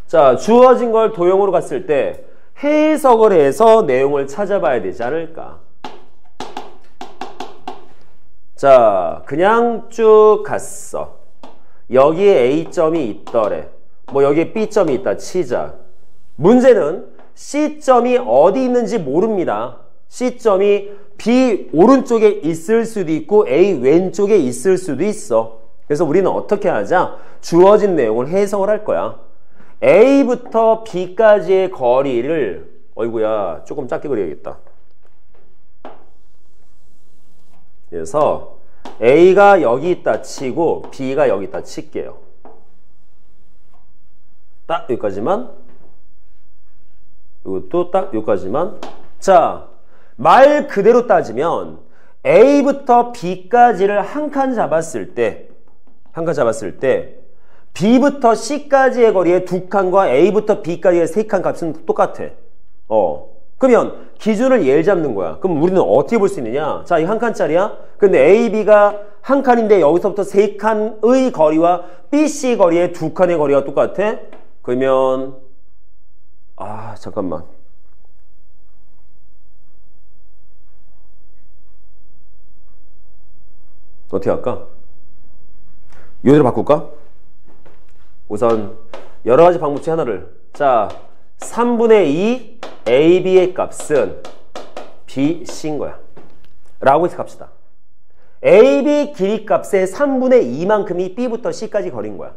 자, 주어진 걸 도형으로 갔을 때 해석을 해서 내용을 찾아봐야 되지 않을까. 자, 그냥 쭉 갔어. 여기에 A점이 있더래. 뭐 여기에 B점이 있다 치자. 문제는 C점이 어디 있는지 모릅니다. C점이 B 오른쪽에 있을 수도 있고 A 왼쪽에 있을 수도 있어. 그래서 우리는 어떻게 하자? 주어진 내용을 해석을 할 거야. A부터 B까지의 거리를 어이구야 조금 작게 그려야겠다. 그래서 A가 여기 있다 치고 B가 여기 있다 칠게요. 딱 여기까지만. 이것도 딱 여기까지만. 자, 말 그대로 따지면 A부터 B까지를 한 칸 잡았을 때 B부터 C까지의 거리의 두 칸과 A부터 B까지의 세 칸 값은 똑같아. 그러면 기준을 얘를 잡는 거야. 그럼 우리는 어떻게 볼 수 있느냐? 자, 이 한 칸짜리야? 근데 A, B가 한 칸인데 여기서부터 세 칸의 거리와 BC 거리의 두 칸의 거리가 똑같아? 그러면 잠깐만. 어떻게 할까? 요대로 바꿀까? 우선 여러 가지 방법 중 하나를. 자, 3분의 2 AB의 값은 BC인 거야. 라고 해석합시다. AB 길이 값의 3분의 2만큼이 B부터 C까지 거리인 거야.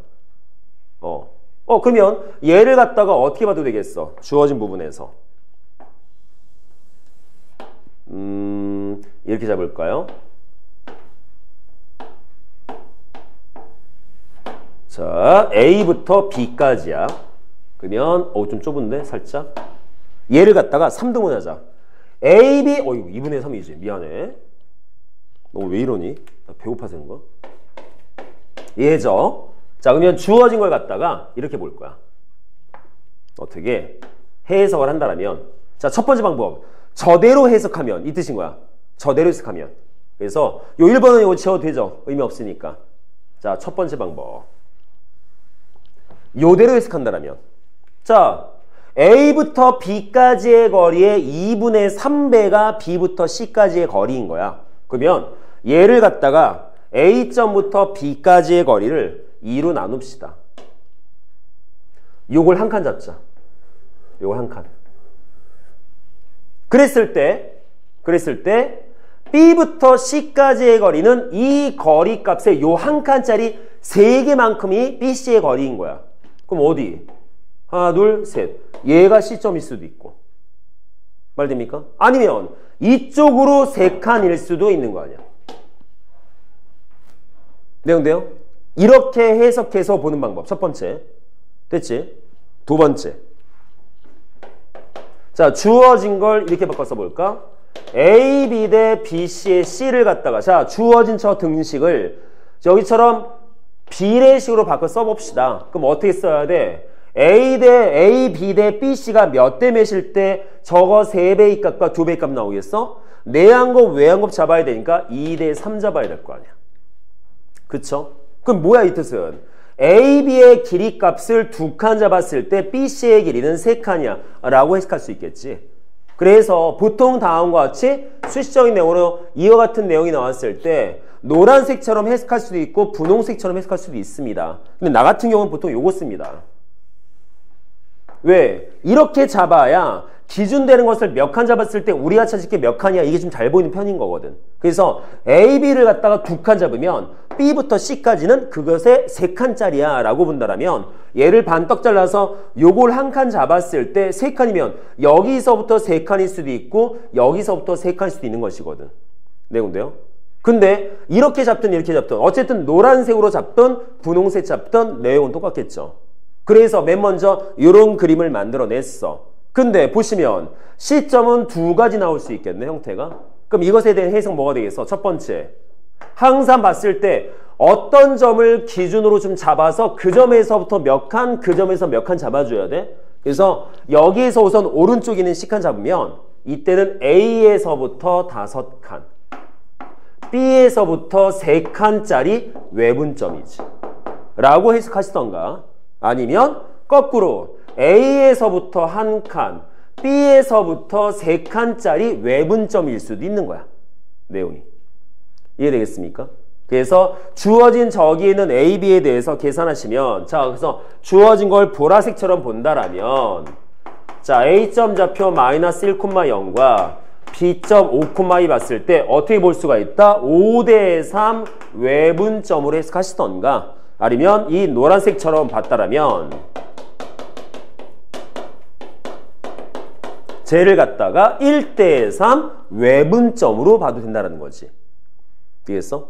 그러면 얘를 갖다가 어떻게 봐도 되겠어? 주어진 부분에서. 이렇게 잡을까요? 자, A부터 B까지야. 그러면 좀 좁은데 살짝. 얘를 갖다가 3등분 하자. AB 이거 2분의 3이지. 미안해. 너 왜 이러니? 나 배고파서 그런 거. 얘죠. 자, 그러면 주어진 걸 갖다가 이렇게 볼 거야. 어떻게 해석을 한다라면, 자, 첫 번째 방법. 저대로 해석하면 이 뜻인 거야. 저대로 해석하면. 그래서 요 1번은 이거 지워도 되죠. 의미 없으니까. 자, 첫 번째 방법. 요대로 해석한다라면, 자, A부터 B까지의 거리의 2분의 3배가 B부터 C까지의 거리인 거야. 그러면 얘를 갖다가 A점부터 B까지의 거리를 2로 나눕시다. 요걸 한 칸 잡자. 요걸 한 칸. 그랬을 때 B부터 C까지의 거리는 이 거리 값의 요 한 칸짜리 3개만큼이 BC의 거리인 거야. 그럼 어디? 하나, 둘, 셋. 얘가 C점일 수도 있고. 말 됩니까? 아니면 이쪽으로 3칸일 수도 있는 거 아니야. 내용돼요? 이렇게 해석해서 보는 방법. 첫 번째. 됐지? 두 번째. 자, 주어진 걸 이렇게 바꿔 써볼까? AB 대 BC의 C를 갖다가, 자, 주어진 저 등식을 여기처럼 비례식으로 바꿔 써봅시다. 그럼 어떻게 써야 돼? A, B 대 BC가 몇 대 몇일 때 저거 3배의 값과 2배의 값 나오겠어? 내한 곱, 외한 곱 잡아야 되니까 2대 3 잡아야 될 거 아니야. 그쵸? 그럼 뭐야 이 뜻은? AB의 길이 값을 2칸 잡았을 때 BC의 길이는 3칸이야 라고 해석할 수 있겠지. 그래서 보통 다음과 같이 수식적인 내용으로 이와 같은 내용이 나왔을 때 노란색처럼 해석할 수도 있고 분홍색처럼 해석할 수도 있습니다. 근데 나 같은 경우는 보통 요거 씁니다. 왜? 이렇게 잡아야 기준되는 것을 몇 칸 잡았을 때 우리가 찾을 게 몇 칸이야 이게 좀 잘 보이는 편인 거거든. 그래서 A, B를 갖다가 2칸 잡으면 B부터 C까지는 그것의 3칸짜리야 라고 본다라면 얘를 반떡 잘라서 요걸 한 칸 잡았을 때 3칸이면 여기서부터 3칸일 수도 있고 여기서부터 3칸일 수도 있는 것이거든. 내용돼요? 근데 이렇게 잡든 이렇게 잡든 어쨌든 노란색으로 잡든 분홍색 잡든 내용은 똑같겠죠. 그래서 맨 먼저 이런 그림을 만들어냈어. 근데 보시면 C점은 2가지 나올 수 있겠네, 형태가. 그럼 이것에 대한 해석 뭐가 되겠어? 첫 번째, 항상 봤을 때 어떤 점을 기준으로 좀 잡아서 그 점에서부터 몇 칸, 그 점에서 몇 칸 잡아줘야 돼. 그래서 여기에서 우선 오른쪽에 있는 C칸 잡으면 이때는 A에서부터 5칸, B에서부터 3칸짜리 외분점이지 라고 해석하시던가, 아니면 거꾸로 A에서부터 1칸, B에서부터 3칸짜리 외분점일 수도 있는 거야. 내용이. 이해되겠습니까? 그래서 주어진 저기에는 A, B에 대해서 계산하시면, 자, 그래서 주어진 걸 보라색처럼 본다라면, 자, A점 좌표 마이너스 1,0과 B점 5,2 봤을 때 어떻게 볼 수가 있다? 5대 3 외분점으로 해석하시던가, 아니면 이 노란색처럼 봤다라면 쟤를 갖다가 1대 3 외분점으로 봐도 된다는 거지. 알겠어?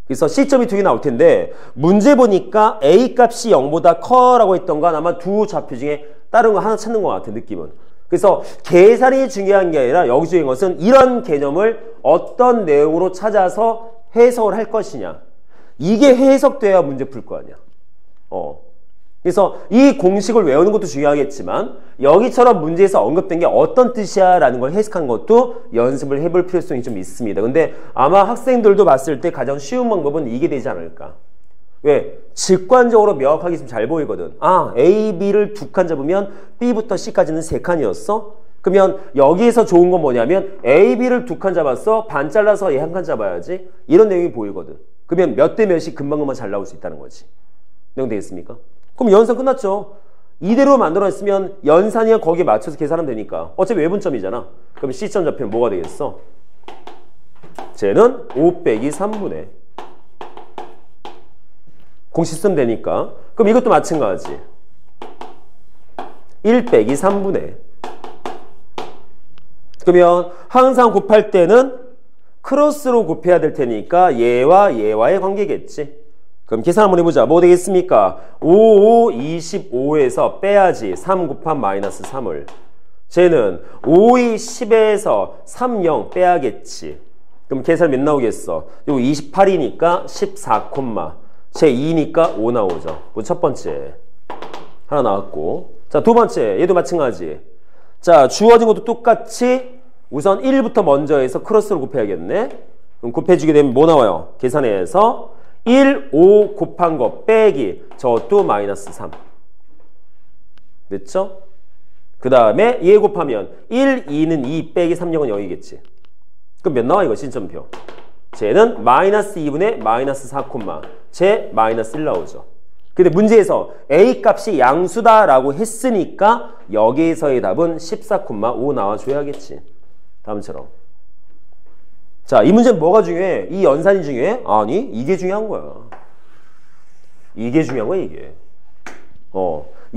그래서 C점이 2개 나올 텐데 문제 보니까 A 값이 0보다 커라고 했던 건 아마 두 좌표 중에 다른 거 하나 찾는 것 같아, 느낌은. 그래서 계산이 중요한 게 아니라 여기 중요한 것은 이런 개념을 어떤 내용으로 찾아서 해석을 할 것이냐. 이게 해석돼야 문제 풀 거 아니야. 그래서 이 공식을 외우는 것도 중요하겠지만 여기처럼 문제에서 언급된 게 어떤 뜻이야 라는 걸 해석한 것도 연습을 해볼 필요성이 좀 있습니다. 근데 아마 학생들도 봤을 때 가장 쉬운 방법은 이게 되지 않을까. 왜? 직관적으로 명확하게 좀 잘 보이거든. 아, A, B를 2칸 잡으면 B부터 C까지는 3칸이었어? 그러면 여기에서 좋은 건 뭐냐면 A, B를 2칸 잡았어? 반 잘라서 얘 1칸 잡아야지. 이런 내용이 보이거든. 그러면 몇 대 몇이 금방금방 잘 나올 수 있다는 거지. 되겠습니까? 그럼 연산 끝났죠. 이대로 만들어냈으면 연산이야 거기에 맞춰서 계산하면 되니까. 어차피 외분점이잖아. 그럼 C점 좌표는 뭐가 되겠어? 쟤는 5 빼기 3분의 공식 쓰면 되니까. 그럼 이것도 마찬가지. 1 빼기 3분의. 그러면 항상 곱할 때는 크로스로 곱해야 될 테니까 얘와 얘와의 관계겠지. 그럼 계산 한번 해보자. 뭐 되겠습니까? 5, 5, 25에서 빼야지. 3 곱한 마이너스 3을. 쟤는 5, 2, 10에서 3, 0 빼야겠지. 그럼 계산 몇 나오겠어? 이거 28이니까 14, 제 2니까 5 나오죠. 그 첫 번째. 하나 나왔고. 자, 두 번째. 얘도 마찬가지. 자, 주어진 것도 똑같이 우선 1부터 먼저 해서 크로스로 곱해야겠네. 그럼 곱해주게 되면 뭐 나와요? 계산해서 1, 5 곱한 거 빼기 저것도 마이너스 3. 됐죠? 그 다음에 얘 곱하면 1, 2는 2 빼기 3, 0은 0이겠지. 그럼 몇 나와 이거 신점표? 쟤는 마이너스 2분의 마이너스 4, 쟤 마이너스 1 나오죠. 근데 문제에서 A 값이 양수다라고 했으니까 여기에서의 답은 14,5 나와줘야겠지. 다음처럼. 자, 이 문제는 뭐가 중요해? 이 연산이 중요해? 아니, 이게 중요한 거야. 이게 중요한 거야, 이게.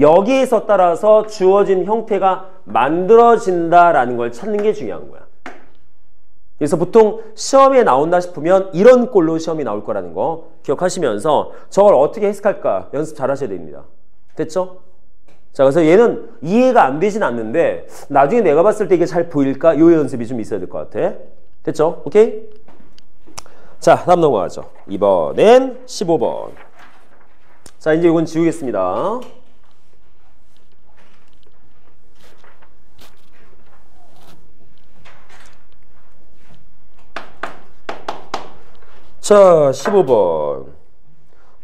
여기에서 따라서 주어진 형태가 만들어진다라는 걸 찾는 게 중요한 거야. 그래서 보통 시험에 나온다 싶으면 이런 꼴로 시험이 나올 거라는 거 기억하시면서 저걸 어떻게 해석할까 연습 잘 하셔야 됩니다. 됐죠? 자, 그래서 얘는 이해가 안 되진 않는데 나중에 내가 봤을 때 이게 잘 보일까? 요 연습이 좀 있어야 될 것 같아. 됐죠? 오케이? 자, 다음 넘어가죠. 이번엔 15번. 자, 이제 이건 지우겠습니다. 자, 15번.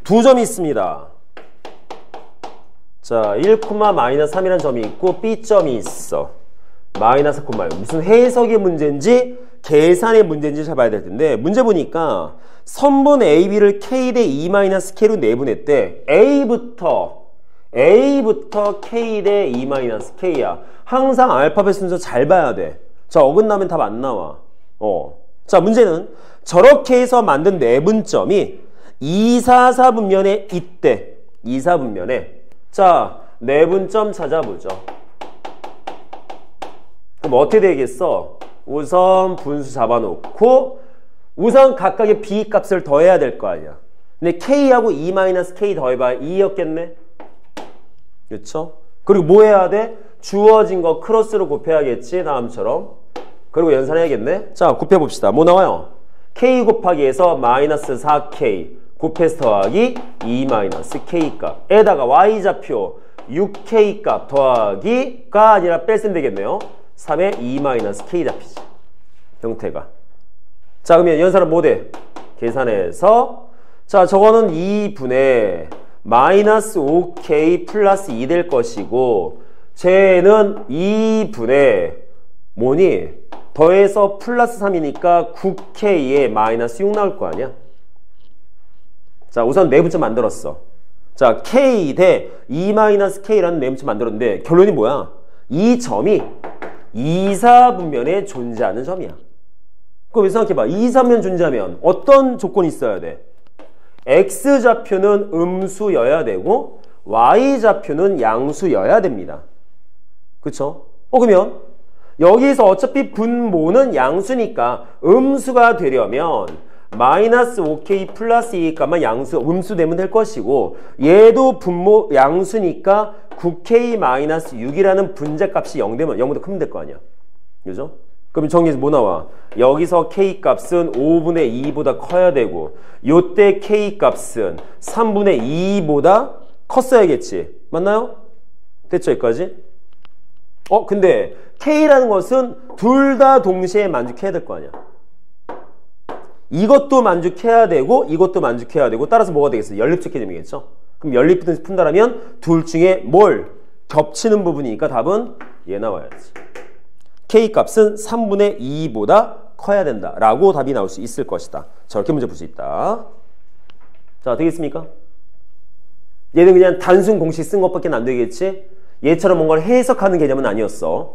두 점이 있습니다. 자, 1,-3이라는 점이 있고 B점이 있어. 마이너스 콤마. 무슨 해석의 문제인지 계산의 문제인지 잘 봐야 될 텐데 문제 보니까 선분 AB를 K 대 E-K로 내분했대. A부터 K 대 E-K야. 항상 알파벳 순서 잘 봐야 돼. 자, 어긋나면 답 안 나와. 자, 문제는 저렇게 해서 만든 내분점이 2, 4, 4분면에 있대. 2, 4분면에. 자, 내분점 찾아보죠. 그럼 어떻게 되겠어? 우선 분수 잡아놓고 우선 각각의 B 값을 더해야 될 거 아니야. 근데 K하고 E-K 더해봐야 2였겠네? 그렇죠? 그리고 뭐 해야 돼? 주어진 거 크로스로 곱해야겠지, 다음처럼. 그리고 연산해야겠네? 자, 곱해봅시다. 뭐 나와요? K 곱하기 해서 마이너스 4K 곱해서 더하기 E-K 값 에다가 Y좌표 6K 값 더하기가 아니라 뺄셈 되겠네요. 3의 E-K 잡히지. 형태가. 자, 그러면 연산은 뭐 돼? 계산해서 자, 저거는 2분의 마이너스 5K 플러스 2 될 것이고 쟤는 2분의 뭐니? 더해서 플러스 3이니까 9K에 마이너스 6 나올 거 아니야? 자, 우선 내분점 만들었어. 자, K 대 E-K라는 내분점 만들었는데 결론이 뭐야? 이 점이 2, 4분면에 존재하는 점이야. 그럼 생각해봐. 2, 3면 존재하면 어떤 조건이 있어야 돼? X좌표는 음수여야 되고 Y좌표는 양수여야 됩니다. 그쵸? 그러면 여기서 어차피 분모는 양수니까 음수가 되려면 마이너스 5K 플러스 2 값만 음수 되면 될 것이고 얘도 분모 양수니까 9K 마이너스 6이라는 분자값이 0 되면 0보다 크면 될 거 아니야. 그죠? 그럼 정리해서 뭐 나와? 여기서 K 값은 5분의 2보다 커야 되고 요때 K 값은 3분의 2보다 컸어야겠지. 맞나요? 됐죠? 여기까지? 근데 K라는 것은 둘 다 동시에 만족해야 될 거 아니야. 이것도 만족해야 되고 이것도 만족해야 되고 따라서 뭐가 되겠어? 연립적 개념이겠죠? 그럼 연립을 푼다라면 둘 중에 뭘? 겹치는 부분이니까 답은 얘 나와야지. K 값은 3분의 2보다 커야 된다 라고 답이 나올 수 있을 것이다. 저렇게 문제 풀 수 있다. 자, 되겠습니까? 얘는 그냥 단순 공식 쓴 것밖에 안 되겠지? 얘처럼 뭔가를 해석하는 개념은 아니었어.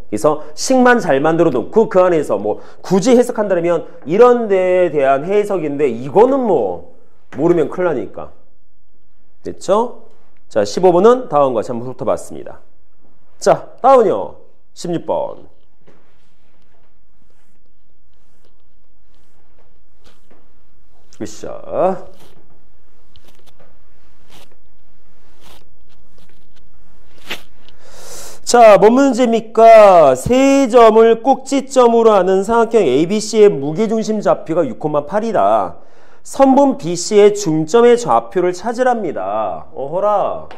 그래서 식만 잘 만들어 놓고 그 안에서 뭐 굳이 해석한다면 이런 데에 대한 해석인데 이거는 뭐 모르면 큰일 나니까. 됐죠? 자, 15번은 다음과 같이 한번 훑어봤습니다. 자, 다음은요. 16번. 으쌰. 자, 뭔 문제입니까? 세 점을 꼭지점으로 하는 삼각형 ABC의 무게중심 좌표가 6,8이다. 선분 BC의 중점의 좌표를 찾으랍니다. 어허라.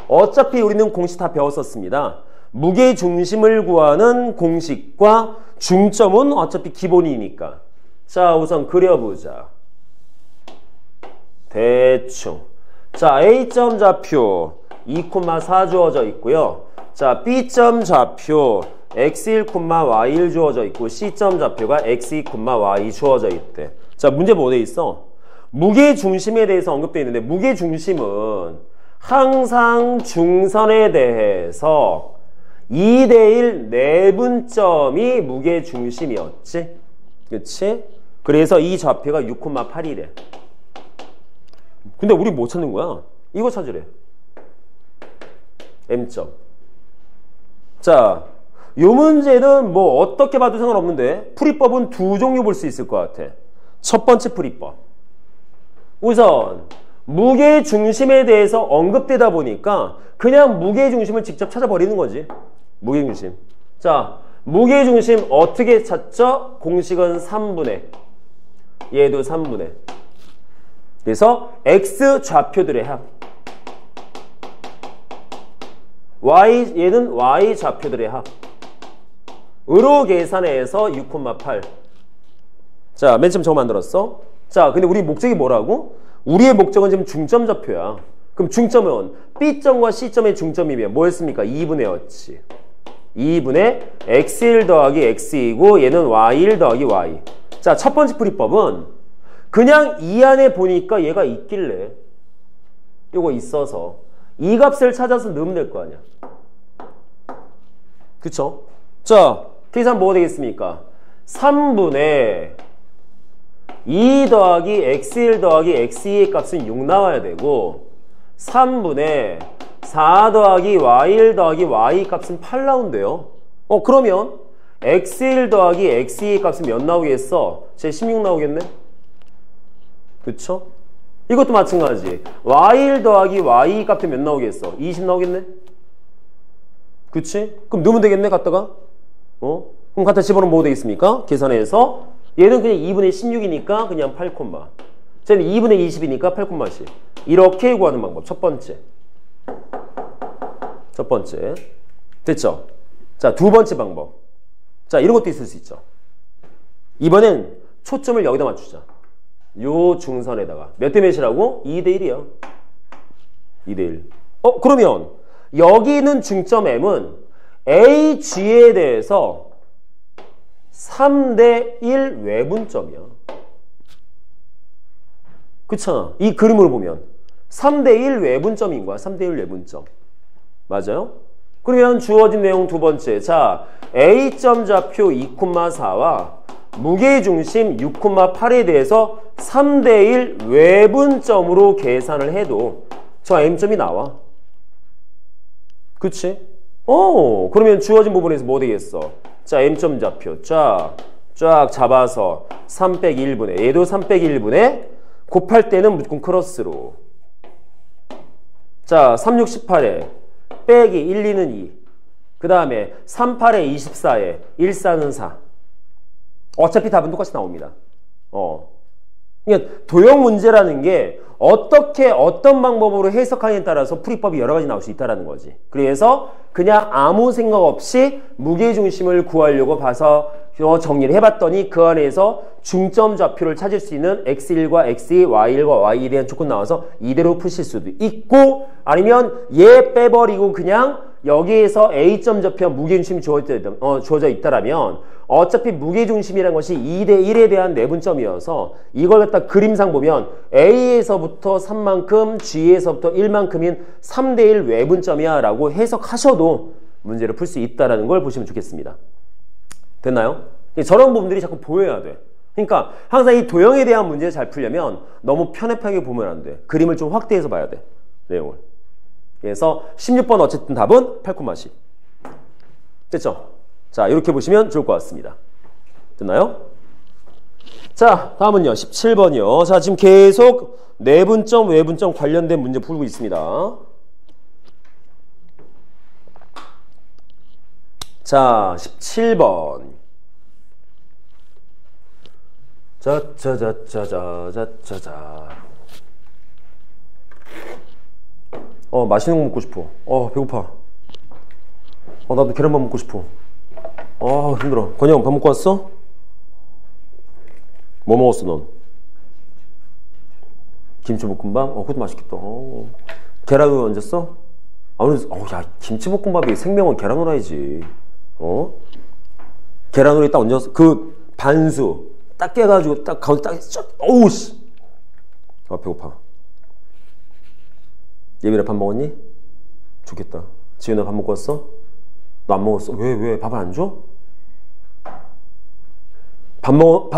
어차피 우리는 공식 다 배웠었습니다. 무게중심을 구하는 공식과 중점은 어차피 기본이니까. 자, 우선 그려보자. 대충. 자, A점 좌표 2,4 주어져 있고요. 자, B점 좌표 x1, y1 주어져 있고 C점 좌표가 x2, y 주어져 있대. 자, 문제 뭐 돼 있어? 무게중심에 대해서 언급되어 있는데 무게중심은 항상 중선에 대해서 2대1 내분점이 무게중심이었지? 그치? 그래서 이 좌표가 6,8이래. 근데 우리 뭐 찾는 거야? 이거 찾으래. M점. 자, 요 문제는 뭐 어떻게 봐도 상관없는데 풀이법은 두 종류 볼 수 있을 것 같아. 첫 번째 풀이법. 우선 무게중심에 대해서 언급되다 보니까 그냥 무게중심을 직접 찾아버리는 거지. 무게중심. 자, 무게중심 어떻게 찾죠? 공식은 3분의. 얘도 3분의. 그래서 X 좌표들의 합. Y, 얘는 Y 좌표들의 합. 으로 계산해서 6,8. 자, 맨 처음 저거 만들었어. 자, 근데 우리 목적이 뭐라고? 우리의 목적은 지금 중점 좌표야. 그럼 중점은 B점과 C점의 중점이면 뭐였습니까? 2분의 였지. 2분의 x1 더하기 x이고 얘는 y1 더하기 y. 자, 첫 번째 풀이법은 그냥 이 안에 보니까 얘가 있길래 요거 있어서 이 값을 찾아서 넣으면 될 거 아니야. 그쵸? 자, 계산 뭐가 되겠습니까? 3분의 2 더하기 x1 더하기 x2의 값은 6 나와야 되고 3분의 4 더하기 y1 더하기 y 값은 8 나온대요. 그러면 x1 더하기 x2의 값은 몇 나오겠어? 제 16 나오겠네? 그쵸? 이것도 마찬가지. y1 더하기 y 값은 몇 나오겠어? 20 나오겠네? 그치? 그럼 넣으면 되겠네, 갖다가? 그럼 갖다 집어넣으면 뭐 되겠습니까? 계산해서 얘는 그냥 2분의 16이니까 그냥 8, 쟤는 2분의 20이니까 8,10. 이렇게 구하는 방법. 첫 번째. 첫 번째. 됐죠? 자, 두 번째 방법. 자, 이런 것도 있을 수 있죠. 이번엔 초점을 여기다 맞추자. 요 중선에다가. 몇 대 몇이라고? 2대 1이야. 2대 1. 그러면 여기 있는 중점 M은 AG에 대해서 3대 1 외분점이야. 그렇잖아. 이 그림으로 보면 3대 1 외분점인 거야. 3대 1 외분점. 맞아요? 그러면 주어진 내용 두 번째. 자, A점 좌표 2,4와 무게중심 6,8에 대해서 3대 1 외분점으로 계산을 해도 저 M점이 나와. 그치? 그러면 주어진 부분에서 뭐 되겠어? 자, M점 좌표 쫙 잡아서 3 빼기 1분의 얘도 3 빼기 1분의 곱할 때는 무조건 크로스로. 자, 3, 6, 18에 빼기 1, 2는 2. 그 다음에 3, 8에 24에 1, 4는 4. 어차피 답은 똑같이 나옵니다. 그러니까 도형 문제라는 게 어떻게 어떤 방법으로 해석하느냐에 따라서 풀이법이 여러 가지 나올 수 있다는 거지. 그래서 그냥 아무 생각 없이 무게중심을 구하려고 봐서 정리를 해봤더니 그 안에서 중점 좌표를 찾을 수 있는 x1과 x2, y1과 y1에 대한 조건 나와서 이대로 푸실 수도 있고 아니면 얘 빼버리고 그냥 여기에서 A점 좌표 무게중심이 주어져 있다라면 어차피 무게중심이라는 것이 2대1에 대한 내분점이어서 이걸 갖다 그림상 보면 A에서부터 3만큼, G에서부터 1만큼인 3대1 외분점이야 라고 해석하셔도 문제를 풀 수 있다는 걸 보시면 좋겠습니다. 됐나요? 저런 부분들이 자꾸 보여야 돼. 그러니까 항상 이 도형에 대한 문제를 잘 풀려면 너무 편협하게 보면 안 돼. 그림을 좀 확대해서 봐야 돼. 내용을. 그래서 16번 어쨌든 답은 8,10. 됐죠? 자, 이렇게 보시면 좋을 것 같습니다. 됐나요? 자, 다음은요. 17번이요. 자, 지금 계속 내분점, 외분점 관련된 문제 풀고 있습니다. 자, 17번. 자자자자자자자. 맛있는 거 먹고 싶어. 배고파. 나도 계란밥 먹고 싶어. 힘들어. 건영 밥 먹고 왔어? 뭐 먹었어 넌? 김치볶음밥? 그것도 맛있겠다. 계란을 얹었어? 야, 김치볶음밥이 생명은 계란 후라이지. 계란 후라이 딱 얹었어. 그 반수 딱 깨가지고 딱 가운데 딱 어우 씨. 배고파. 예빈아 밥 먹었니? 좋겠다. 지윤아 밥 먹고 왔어? 너 안 먹었어? 왜? 밥을 안 줘? 밥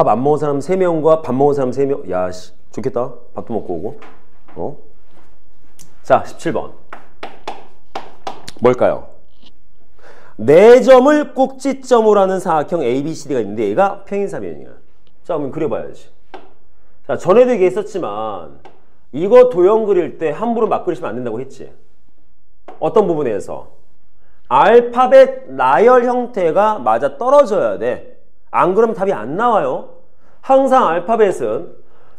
안 먹은 사람 3명과 밥 먹은 사람 3명. 야, 씨. 좋겠다. 밥도 먹고 오고. 자, 17번. 뭘까요? 4점을 꼭지점으로 하는 사각형 ABCD가 있는데 얘가 평행사변이야. 자, 그럼 그려봐야지. 자, 전에도 얘기했었지만 이거 도형 그릴 때 함부로 막 그리시면 안 된다고 했지. 어떤 부분에서? 알파벳 나열 형태가 맞아 떨어져야 돼. 안 그러면 답이 안 나와요. 항상 알파벳은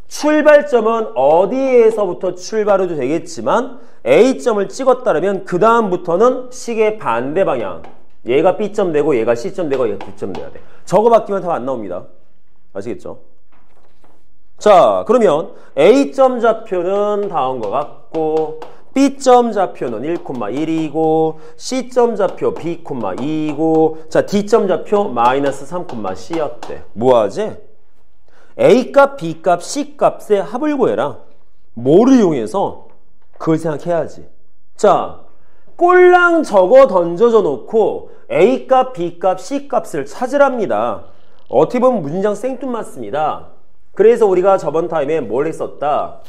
출발점은 어디에서부터 출발해도 되겠지만 A점을 찍었다면 그 다음부터는 식의 반대 방향. 얘가 B점 되고 얘가 C점 되고 얘가 D점 돼야 돼. 저거 바뀌면 답 안 나옵니다. 아시겠죠? 자, 그러면 A점 좌표는 다음과 같고 B점 좌표는 1,1이고 C점 좌표 B,2이고 자, D점 좌표 마이너스 3,C였대. 뭐하지? A값, B값, C값의 합을 구해라. 뭐를 이용해서? 그걸 생각해야지. 자, 꼴랑 적어 던져줘 놓고 A값, B값, C값을 찾으랍니다. 어떻게 보면 문장 생뚱맞습니다. 그래서 우리가 저번 타임에 뭘 했었다?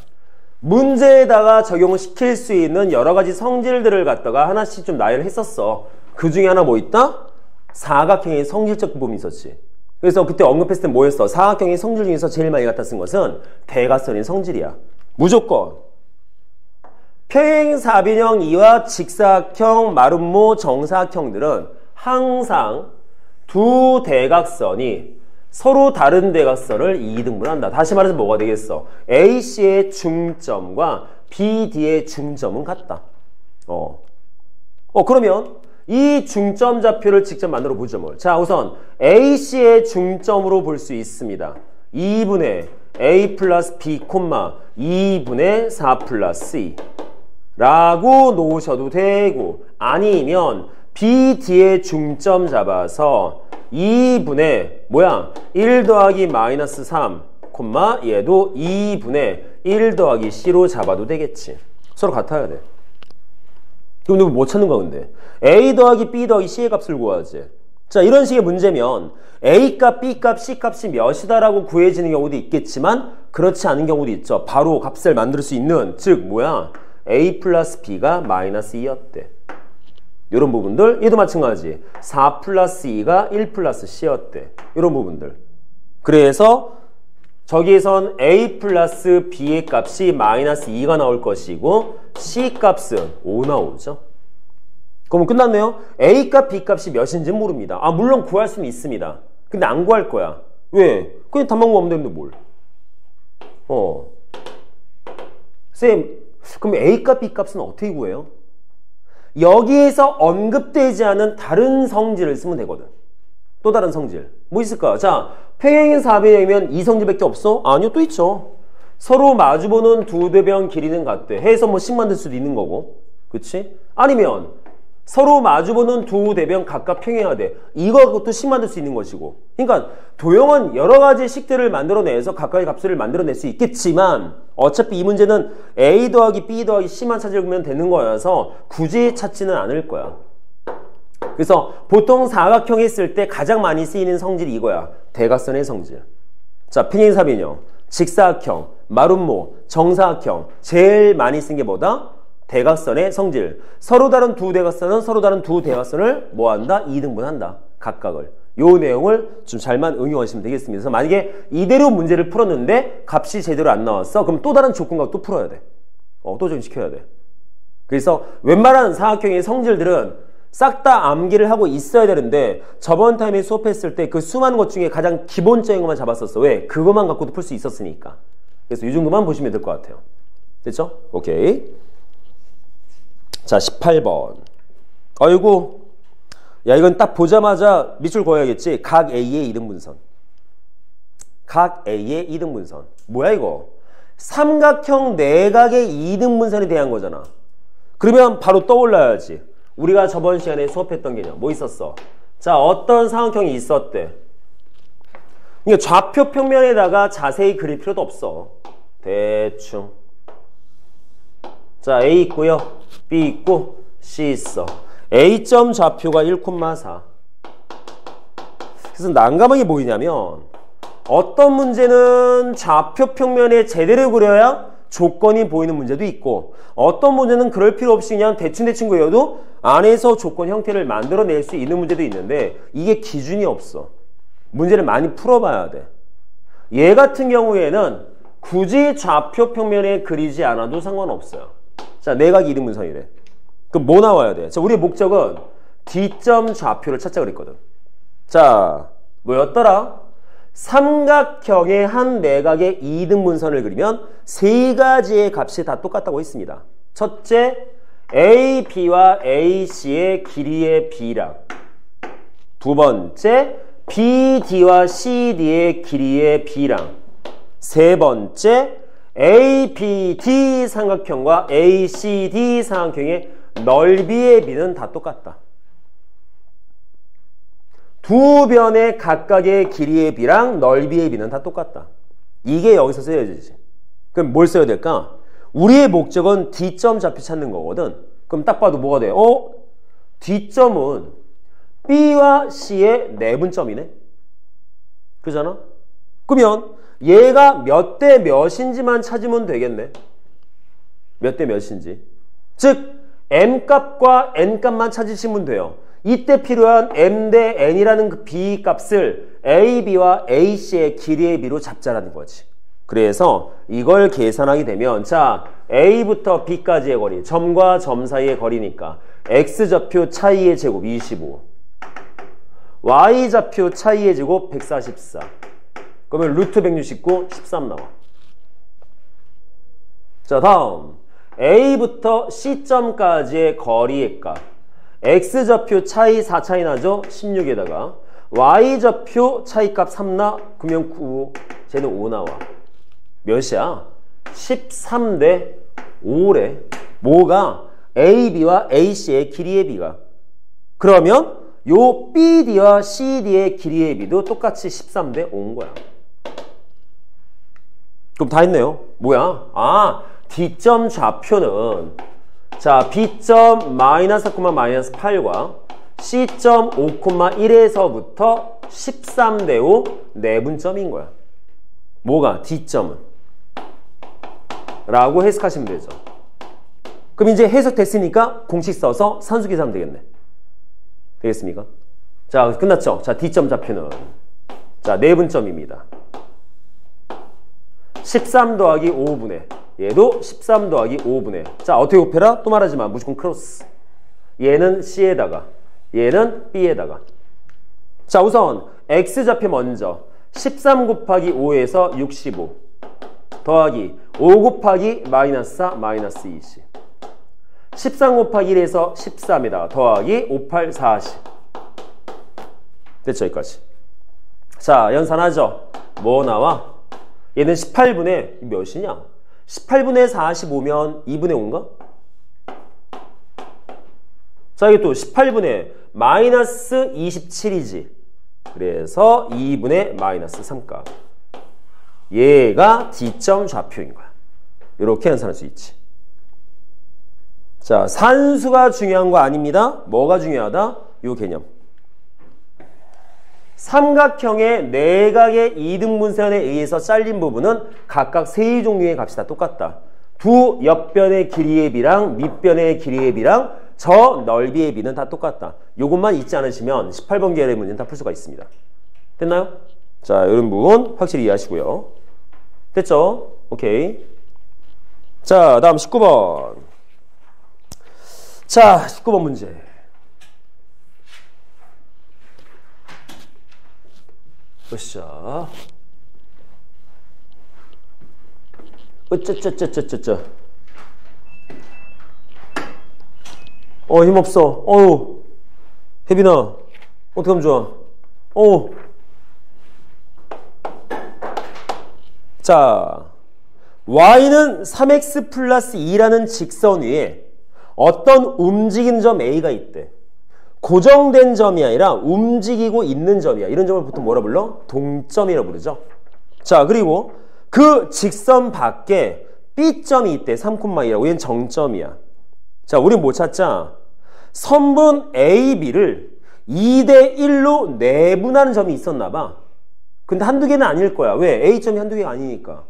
문제에다가 적용시킬 수 있는 여러 가지 성질들을 갖다가 하나씩 좀 나열을 했었어. 그 중에 하나 뭐 있다? 사각형의 성질적 부분이 있었지. 그래서 그때 언급했을 때 뭐였어? 사각형의 성질 중에서 제일 많이 갖다 쓴 것은 대각선의 성질이야. 무조건. 평행사변형 이와 직사각형, 마름모, 정사각형들은 항상 두 대각선이 서로 다른 대각선을 2등분한다. 다시 말해서 뭐가 되겠어? AC의 중점과 BD의 중점은 같다. 그러면 이 중점 좌표를 직접 만들어 보죠. 뭘. 자, 우선 AC의 중점으로 볼 수 있습니다. 2분의 A 플러스 B, 2분의 4 플러스 2 라고 놓으셔도 되고, 아니면 BD의 중점 잡아서 2분의 1 더하기 마이너스 3, 얘도 2분의 1 더하기 C로 잡아도 되겠지. 서로 같아야 돼. 그럼 누구 뭐 찾는 거야 근데? A 더하기 B 더하기 C의 값을 구하지. 자, 이런 식의 문제면 A값, B값, C값이 몇이다라고 구해지는 경우도 있겠지만 그렇지 않은 경우도 있죠. 바로 값을 만들 수 있는, 즉 A 플러스 B가 마이너스 2였대. 이런 부분들, 얘도 마찬가지. 4 플러스 2가 1 플러스 C였대. 이런 부분들. 그래서 저기에선 A 플러스 B의 값이 마이너스 2가 나올 것이고 C 값은 5 나오죠. 그러면 끝났네요. A 값, B 값이 몇인지 모릅니다. 물론 구할 수는 있습니다. 근데 안 구할 거야. 왜? 그냥 답만 구하면 되는데 뭘. 쌤, 그럼 A 값, B 값은 어떻게 구해요? 여기에서 언급되지 않은 다른 성질을 쓰면 되거든. 또 다른 성질. 뭐 있을까? 자, 평행사변형이면 이 성질밖에 없어? 아니요, 또 있죠. 서로 마주보는 두 대변 길이는 같대. 해서 뭐 식 만들 수도 있는 거고. 그치? 아니면 서로 마주보는 두 대변 각각 평행해야 돼. 이것도 식 만들 수 있는 것이고. 그러니까 도형은 여러 가지 식들을 만들어내서 각각의 값을 만들어낼 수 있겠지만 어차피 이 문제는 A 더하기 B 더하기 C만 찾으면 되는 거여서 굳이 찾지는 않을 거야. 그래서 보통 사각형에 쓸 때 가장 많이 쓰이는 성질이 이거야. 대각선의 성질. 자, 평행사변형, 직사각형, 마름모, 정사각형. 제일 많이 쓴 게 뭐다? 대각선의 성질. 서로 다른 두 대각선은 서로 다른 두 대각선을 뭐한다? 2등분한다. 각각을. 요 내용을 좀 잘만 응용하시면 되겠습니다. 그래서 만약에 이대로 문제를 풀었는데 값이 제대로 안 나왔어. 그럼 또 다른 조건과 또 풀어야 돼. 또 적용시켜야 돼. 그래서 웬만한 사각형의 성질들은 싹 다 암기를 하고 있어야 되는데 저번 타임에 수업했을 때 그 수많은 것 중에 가장 기본적인 것만 잡았었어. 왜? 그것만 갖고도 풀 수 있었으니까. 그래서 이 정도만 보시면 될 것 같아요. 됐죠? 오케이. 자, 18번. 아이고, 야, 이건 딱 보자마자 밑줄 그어야겠지. 각 A의 이등분선. 각 A의 이등분선. 뭐야 이거? 삼각형 내각의 이등분선에 대한 거잖아. 그러면 바로 떠올라야지. 우리가 저번 시간에 수업했던 개념 뭐 있었어? 자, 어떤 삼각형이 있었대. 그러니까 좌표 평면에다가 자세히 그릴 필요도 없어. 대충. 자, A 있고요. B 있고 C 있어. A점 좌표가 1,4. 그래서 난감한 게 뭐냐면 어떤 문제는 좌표 평면에 제대로 그려야 조건이 보이는 문제도 있고 어떤 문제는 그럴 필요 없이 그냥 대충 그려도 안에서 조건 형태를 만들어낼 수 있는 문제도 있는데 이게 기준이 없어. 문제를 많이 풀어봐야 돼. 얘 같은 경우에는 굳이 좌표 평면에 그리지 않아도 상관없어요. 자, 내각 이등분선이래. 그럼 뭐 나와야 돼? 자, 우리의 목적은 D점 좌표를 찾자 그랬거든. 자, 뭐였더라? 삼각형의 한 내각의 이등분선을 그리면 세 가지의 값이 다 똑같다고 했습니다. 첫째, AB와 AC의 길이의 B랑. 두 번째, BD와 CD의 길이의 B랑. 세 번째, ABD 삼각형과 ACD 삼각형의 넓이의 B는 다 똑같다. 두 변의 각각의 길이의 B랑 넓이의 B는 다 똑같다. 이게 여기서 써야 되지. 그럼 뭘 써야 될까? 우리의 목적은 D점 좌표 찾는 거거든. 그럼 딱 봐도 뭐가 돼? D점은 B와 C의 내분점이네. 그잖아? 그러면 얘가 몇 대 몇인지만 찾으면 되겠네. 몇 대 몇인지. 즉 M값과 N값만 찾으시면 돼요. 이때 필요한 M 대 N이라는 그 B 값을 AB와 AC의 길이의 B로 잡자라는 거지. 그래서 이걸 계산하게 되면 자, A부터 B까지의 거리, 점과 점 사이의 거리니까 X좌표 차이의 제곱 25, Y좌표 차이의 제곱 144. 그러면 루트 169, 13 나와. 자, 다음 A부터 C점까지의 거리의 값, X좌표 차이 4 차이 나죠? 16에다가 Y좌표 차이값 3 나? 그러면 9, 쟤는 5 나와. 몇이야? 13 대 5래. 뭐가? AB와 AC의 길이의 B가. 그러면 요 BD와 CD의 길이의 B도 똑같이 13 대 5인 거야. 그럼 다 했네요. 뭐야? D점 좌표는 자, B점 마이너스 4,-8과 C점 5,1에서부터 13 대 5 내분점인 거야. 뭐가? D점은. 라고 해석하시면 되죠. 그럼 이제 해석됐으니까 공식 써서 산수 계산하면 되겠네. 되겠습니까? 자, 끝났죠? 자, D점 좌표는 자, 내분점입니다. 13 더하기 5분의 얘도 13 더하기 5분의 자, 어떻게 곱해라? 또 말하지만 무조건 크로스. 얘는 C에다가 얘는 B에다가. 자, 우선 X좌표 먼저 13 곱하기 5에서 65 더하기 5 곱하기 마이너스 4 마이너스 20 13 곱하기 1에서 13이다 더하기 5, 8, 40 됐죠? 여기까지. 자, 연산하죠? 뭐 나와? 얘는 18분의 몇이냐? 18분의 45면 2분의 5인가? 자, 이게 또 18분의 마이너스 27이지. 그래서 2분의 마이너스 3값. 얘가 D점 좌표인 거야. 이렇게 연산할 수 있지. 자, 산수가 중요한 거 아닙니다. 뭐가 중요하다? 요 개념. 삼각형의 내각의 이등분선에 의해서 잘린 부분은 각각 세 종류의 값이 다 똑같다. 두 옆변의 길이의 비랑 밑변의 길이의 비랑 저 넓이의 비는 다 똑같다. 요것만 잊지 않으시면 18번 계열의 문제는 다 풀 수가 있습니다. 됐나요? 자, 이런 부분 확실히 이해하시고요. 됐죠? 오케이. 자, 다음 19번. 자, 19번 문제. 보시죠. 으쩌쩌쩌쩌쩌. 힘없어. 어우. 혜빈아. 어떻게 하면 좋아? 자, y는 3x 플러스 2라는 직선 위에 어떤 움직이는 점 A가 있대. 고정된 점이 아니라 움직이고 있는 점이야. 이런 점을 보통 뭐라 불러? 동점이라고 부르죠. 자, 그리고 그 직선 밖에 B점이 있대. 3,2라고. 얘는 정점이야. 자, 우리 뭐 찾자? 선분 A, B를 2대 1로 내분하는 점이 있었나 봐. 근데 한두 개는 아닐 거야. 왜? A점이 한두 개가 아니니까.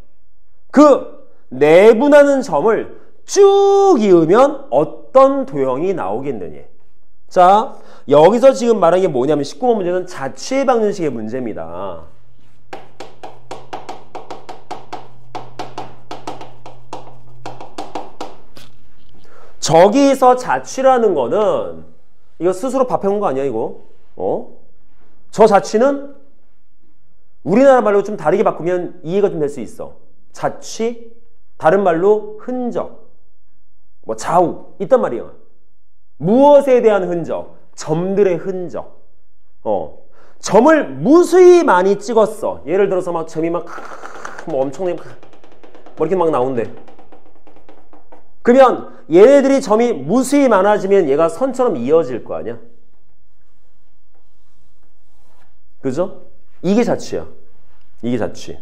그 내분하는 점을 쭉 이으면 어떤 도형이 나오겠느냐. 자, 여기서 지금 말한 게 뭐냐면 19번 문제는 자취의 방정식의 문제입니다. 저기서 자취라는 거는 이거 스스로 밥해온 거 아니야 이거? 저 자취는 우리나라 말로 좀 다르게 바꾸면 이해가 좀 될 수 있어. 자취, 다른 말로 흔적, 뭐 좌우 있단 말이야. 무엇에 대한 흔적? 점들의 흔적. 점을 무수히 많이 찍었어. 예를 들어서 막 점이 막 뭐 엄청나게 뭐 이렇게 막 나온대. 그러면 얘네들이 점이 무수히 많아지면 얘가 선처럼 이어질 거 아니야? 그죠? 이게 자취야. 이게 자취.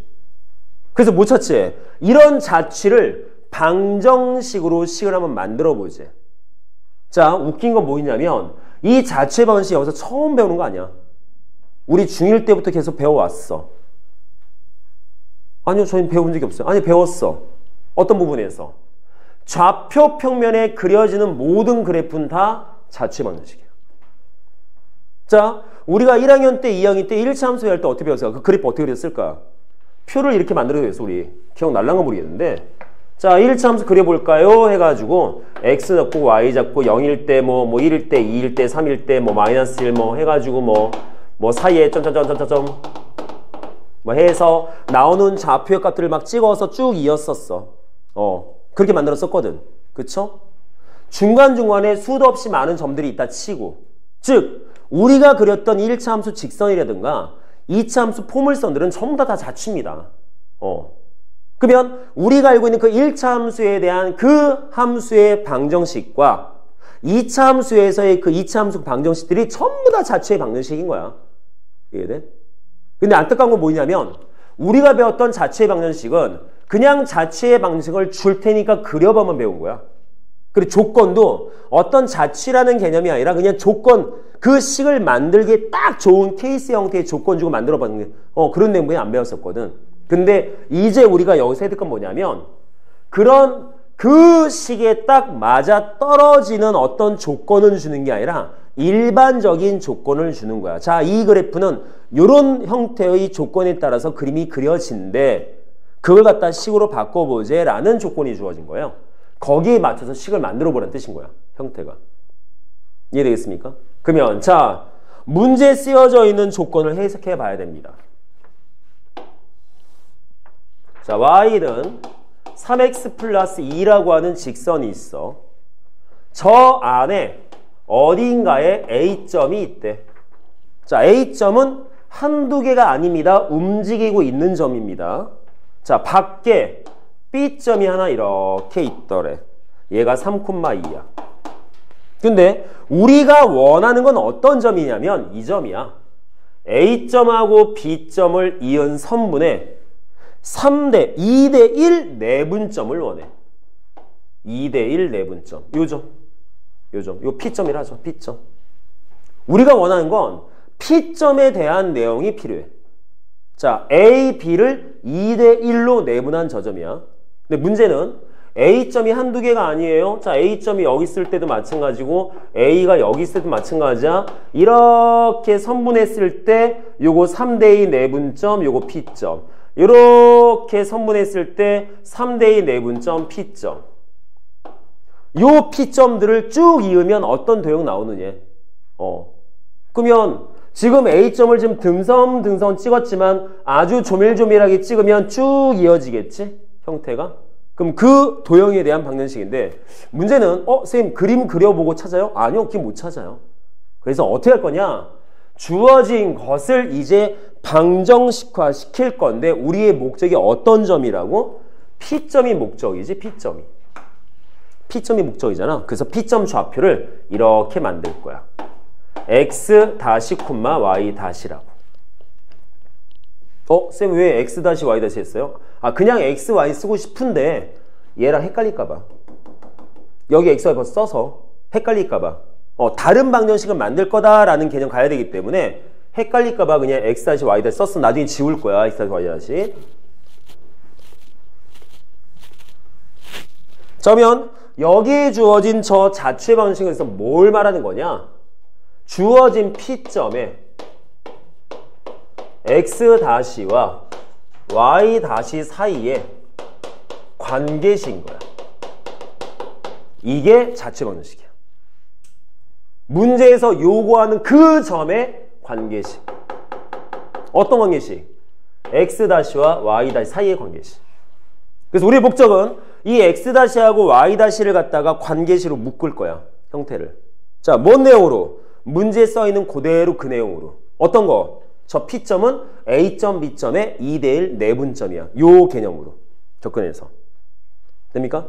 그래서 뭐 찾지? 이런 자취를 방정식으로 식을 한번 만들어 보지. 자, 웃긴 건 뭐냐면 이 자취의 방정식 여기서 처음 배우는 거 아니야. 우리 중1 때부터 계속 배워왔어. 아니요, 저희는 배운 적이 없어요. 아니, 배웠어. 어떤 부분에서? 좌표 평면에 그려지는 모든 그래프는 다 자취의 방정식이야. 자, 우리가 1학년 때, 2학년 때 1차 함수 할 때 어떻게 배웠어요? 그 그래프 어떻게 그렸을까? 표를 이렇게 만들어서 우리 기억날랑가 모르겠는데, 자, 1차 함수 그려볼까요? 해가지고 x 넣고 y 잡고 0일 때 뭐 1일 때 2일 때 3일 때 뭐 마이너스 1 뭐 해가지고 뭐 사이에 점점점점점 뭐 해서 나오는 좌표의 값들을 막 찍어서 쭉 이었었어. 그렇게 만들었었거든. 그쵸? 중간중간에 수도 없이 많은 점들이 있다 치고, 즉 우리가 그렸던 1차 함수 직선이라든가 2차 함수 포물선들은 전부 다 자취입니다. 그러면 우리가 알고 있는 그 1차 함수에 대한 그 함수의 방정식과 2차 함수에서의 그 2차 함수 방정식들이 전부 다 자취의 방정식인 거야. 이해돼? 근데 안타까운 건 뭐냐면 우리가 배웠던 자취의 방정식은 그냥 자취의 방정식을 줄 테니까 그려봐만 배운 거야. 그리고 조건도 어떤 자취라는 개념이 아니라 그냥 조건, 그 식을 만들기에 딱 좋은 케이스 형태의 조건 주고 만들어봤는 게 그런 내용이 안 배웠었거든. 근데 이제 우리가 여기서 해야 될 건 뭐냐면 그런 그 식에 딱 맞아 떨어지는 어떤 조건을 주는 게 아니라 일반적인 조건을 주는 거야. 자, 이 그래프는 이런 형태의 조건에 따라서 그림이 그려진대. 그걸 갖다 식으로 바꿔보제 라는 조건이 주어진 거예요. 거기에 맞춰서 식을 만들어 보라는 뜻인 거야. 형태가. 이해되겠습니까? 그러면 자, 문제에 쓰여져 있는 조건을 해석해 봐야 됩니다. 자, y는 3x 플러스 2라고 하는 직선이 있어. 저 안에 어딘가에 A점이 있대. 자, A점은 한두 개가 아닙니다. 움직이고 있는 점입니다. 자, 밖에 B점이 하나 이렇게 있더래. 얘가 3,2야. 근데 우리가 원하는 건 어떤 점이냐면 이 점이야. A점하고 B점을 이은 선분의 2대1 내분점을 원해. 2대1 내분점. 요점. 요 P점이라 하죠. P점. 우리가 원하는 건 P점에 대한 내용이 필요해. 자, A, B를 2대1로 내분한 저 점이야. 근데 문제는 A점이 한두 개가 아니에요. 자, A점이 여기 있을 때도 마찬가지고 A가 여기 있을 때도 마찬가지야. 이렇게 선분했을 때 요거 3대2 내분점, 요거 P점. 이렇게 선분했을 때 3대2 내분점, P점. 요 P점들을 쭉 이으면 어떤 도형 나오느냐. 그러면 지금 A점을 지금 듬성듬성 찍었지만 아주 조밀조밀하게 찍으면 쭉 이어지겠지? 형태가? 그럼 그 도형에 대한 방정식인데 문제는 선생님 그림 그려보고 찾아요? 아니요, 그게 못 찾아요. 그래서 어떻게 할 거냐? 주어진 것을 이제 방정식화 시킬 건데 우리의 목적이 어떤 점이라고? P점이 목적이지, P점이. P점이 목적이잖아. 그래서 P점 좌표를 이렇게 만들 거야. X 다시 콤마 Y 다시라고. 쌤 왜 X 다시 Y 다시 했어요? 그냥 X, Y 쓰고 싶은데 얘랑 헷갈릴까봐. 여기 X, Y 벌써 써서 헷갈릴까봐. 다른 방정식을 만들 거다라는 개념 가야 되기 때문에 헷갈릴까봐 그냥 X 다시 Y 다시 썼어. 나중에 지울 거야. X 다시 Y 다시. 그러면 여기에 주어진 저 자취의 방정식에서 뭘 말하는 거냐? 주어진 P점에 X-와 Y- 사이에 관계식인 거야. 이게 자취의 방정식이야. 문제에서 요구하는 그 점의 관계식. 어떤 관계식? X-와 Y- 사이의 관계식. 그래서 우리의 목적은 이 X-하고 Y-를 갖다가 관계식으로 묶을 거야. 형태를. 자, 뭔 내용으로? 문제에 써있는 그대로 그 내용으로. 어떤 거? 저 P점은 A점, B점의 2대1 내분점이야. 요 개념으로 접근해서. 됩니까?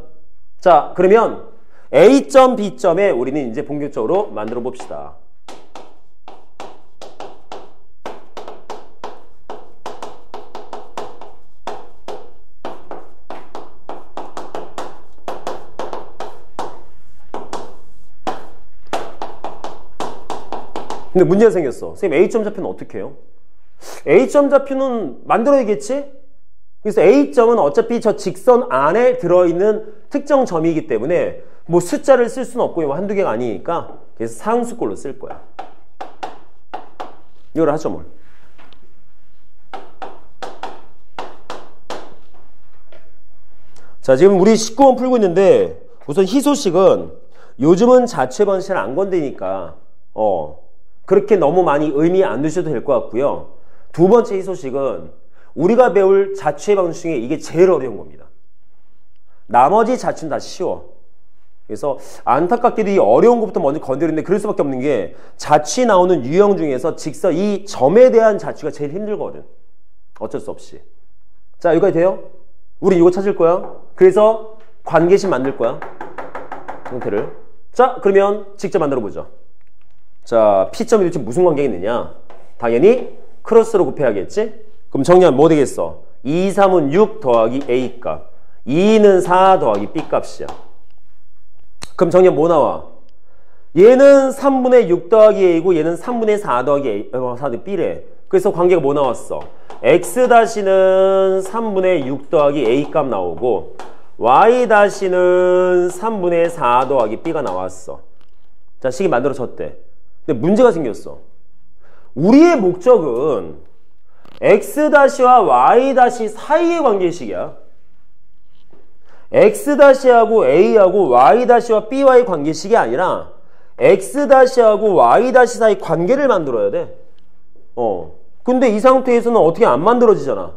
자, 그러면 A점, B점에 우리는 이제 본격적으로 만들어 봅시다. 근데 문제가 생겼어. 선생님 A점 좌표는 어떻게 해요? A점 좌표는 만들어야겠지? 그래서 A점은 어차피 저 직선 안에 들어있는 특정 점이기 때문에 뭐 숫자를 쓸 수는 없고 한두 개가 아니니까 그래서 상수꼴로 쓸 거야. 이걸 하죠 뭘. 자, 지금 우리 19번 풀고 있는데 우선 희소식은 요즘은 자취의 방식을 안 건드니까 그렇게 너무 많이 의미 안 두셔도 될 것 같고요. 두 번째 희소식은 우리가 배울 자취의 방식 중에 이게 제일 어려운 겁니다. 나머지 자취는 다 쉬워. 그래서 안타깝게도 이 어려운 것부터 먼저 건드리는데 그럴 수밖에 없는 게 자취 나오는 유형 중에서 직선 이 점에 대한 자취가 제일 힘들거든. 어쩔 수 없이. 자, 여기까지 돼요? 우리 이거 찾을 거야. 그래서 관계식 만들 거야. 형태를. 자, 그러면 직접 만들어 보죠. 자, P점이 도대체 무슨 관계가 있느냐? 당연히 크로스로 곱해야겠지? 그럼 정리하면 뭐 되겠어? 2, 3은 6 더하기 A값. 2는 4 더하기 B값이야. 그럼 정리하면 뭐 나와? 얘는 3분의 6 더하기 A고 얘는 3분의 4 더하기 A, 4 더하기 B래. 그래서 관계가 뭐 나왔어? X-는 3분의 6 더하기 A값 나오고 Y-는 3분의 4 더하기 B가 나왔어. 자, 식이 만들어졌대. 근데 문제가 생겼어. 우리의 목적은 X-와 Y- 사이의 관계식이야. X-하고 A하고 Y-와 B와의 관계식이 아니라 X-하고 Y- 사이 관계를 만들어야 돼. 근데 이 상태에서는 어떻게 안 만들어지잖아.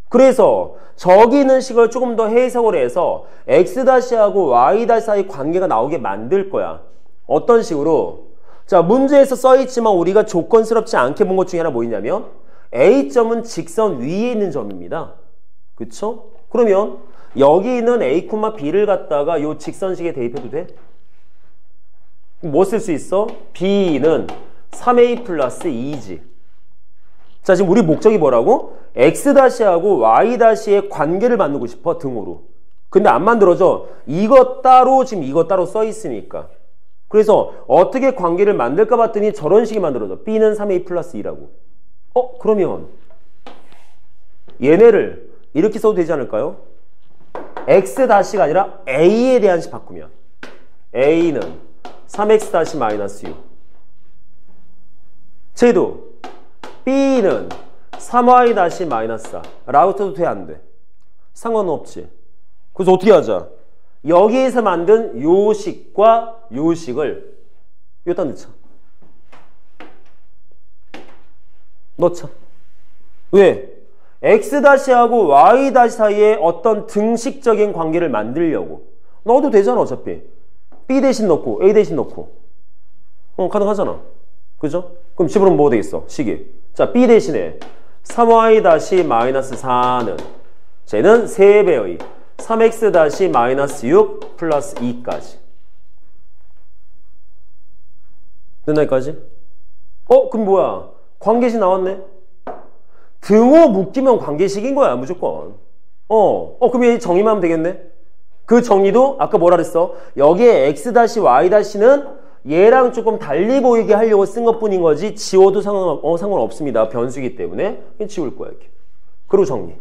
그래서 저기 있는 식을 조금 더 해석을 해서 X-하고 Y- 사이 관계가 나오게 만들 거야. 어떤 식으로? 자, 문제에서 써있지만 우리가 조건스럽지 않게 본 것 중에 하나 뭐있냐면 A점은 직선 위에 있는 점입니다. 그쵸? 그러면 여기 있는 A, B를 갖다가 요 직선식에 대입해도 돼? 뭐 쓸 수 있어? B는 3A 플러스 2지. 자, 지금 우리 목적이 뭐라고? X-하고 Y-의 관계를 만들고 싶어, 등호로. 근데 안 만들어져. 이거 따로, 지금 이거 따로 써 있으니까. 그래서 어떻게 관계를 만들까 봤더니 저런 식이 만들어져. B는 3A 플러스 2라고. 그러면 얘네를 이렇게 써도 되지 않을까요? X-가 아니라 A에 대한 식 바꾸면 A는 3X- 마이너스 6. 쟤도 B는 3Y- 마이너스 4 라고 써도 돼, 안 돼? 상관은 없지. 그래서 어떻게 하자? 여기에서 만든 요 식과 요 식을 여기다 넣자. 넣자. 왜? X-하고 Y- 사이에 어떤 등식적인 관계를 만들려고. 넣어도 되잖아, 어차피. B 대신 넣고 A 대신 넣고. 가능하잖아. 그죠? 그럼 집어넣으면 뭐 되겠어? 식이. 자, B 대신에 3Y- 마이너스 4는 쟤는 3배의 3X- 마이너스 6 플러스 2까지. 됐나 여기까지? 그럼 뭐야? 관계식 나왔네? 등호 묶이면 관계식인 거야, 무조건. 그럼 얘 정의만 하면 되겠네? 그 정의도 아까 뭐라 그랬어? 여기에 X-Y-는 얘랑 조금 달리 보이게 하려고 쓴 것 뿐인 거지, 지워도 상관없습니다. 변수이기 때문에. 그냥 지울 거야, 이렇게. 그리고 정리.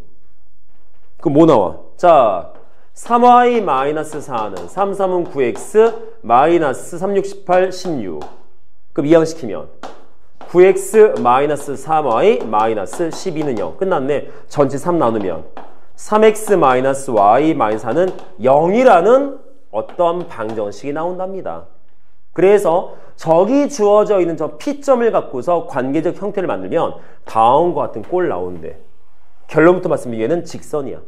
그럼 뭐 나와? 자, 3y-4는 3, 3은 9x, 마이너스 3, 6, 18, 16. 그럼 이항시키면 9x 마이너스 3y 마이너스 12는 0. 끝났네. 전체 3 나누면 3x 마이너스 y 마이너스 4는 0이라는 어떤 방정식이 나온답니다. 그래서 저기 주어져 있는 저 P점을 갖고서 관계적 형태를 만들면 다음과 같은 꼴 나오는데, 결론부터 말씀드리면 얘는 직선이야.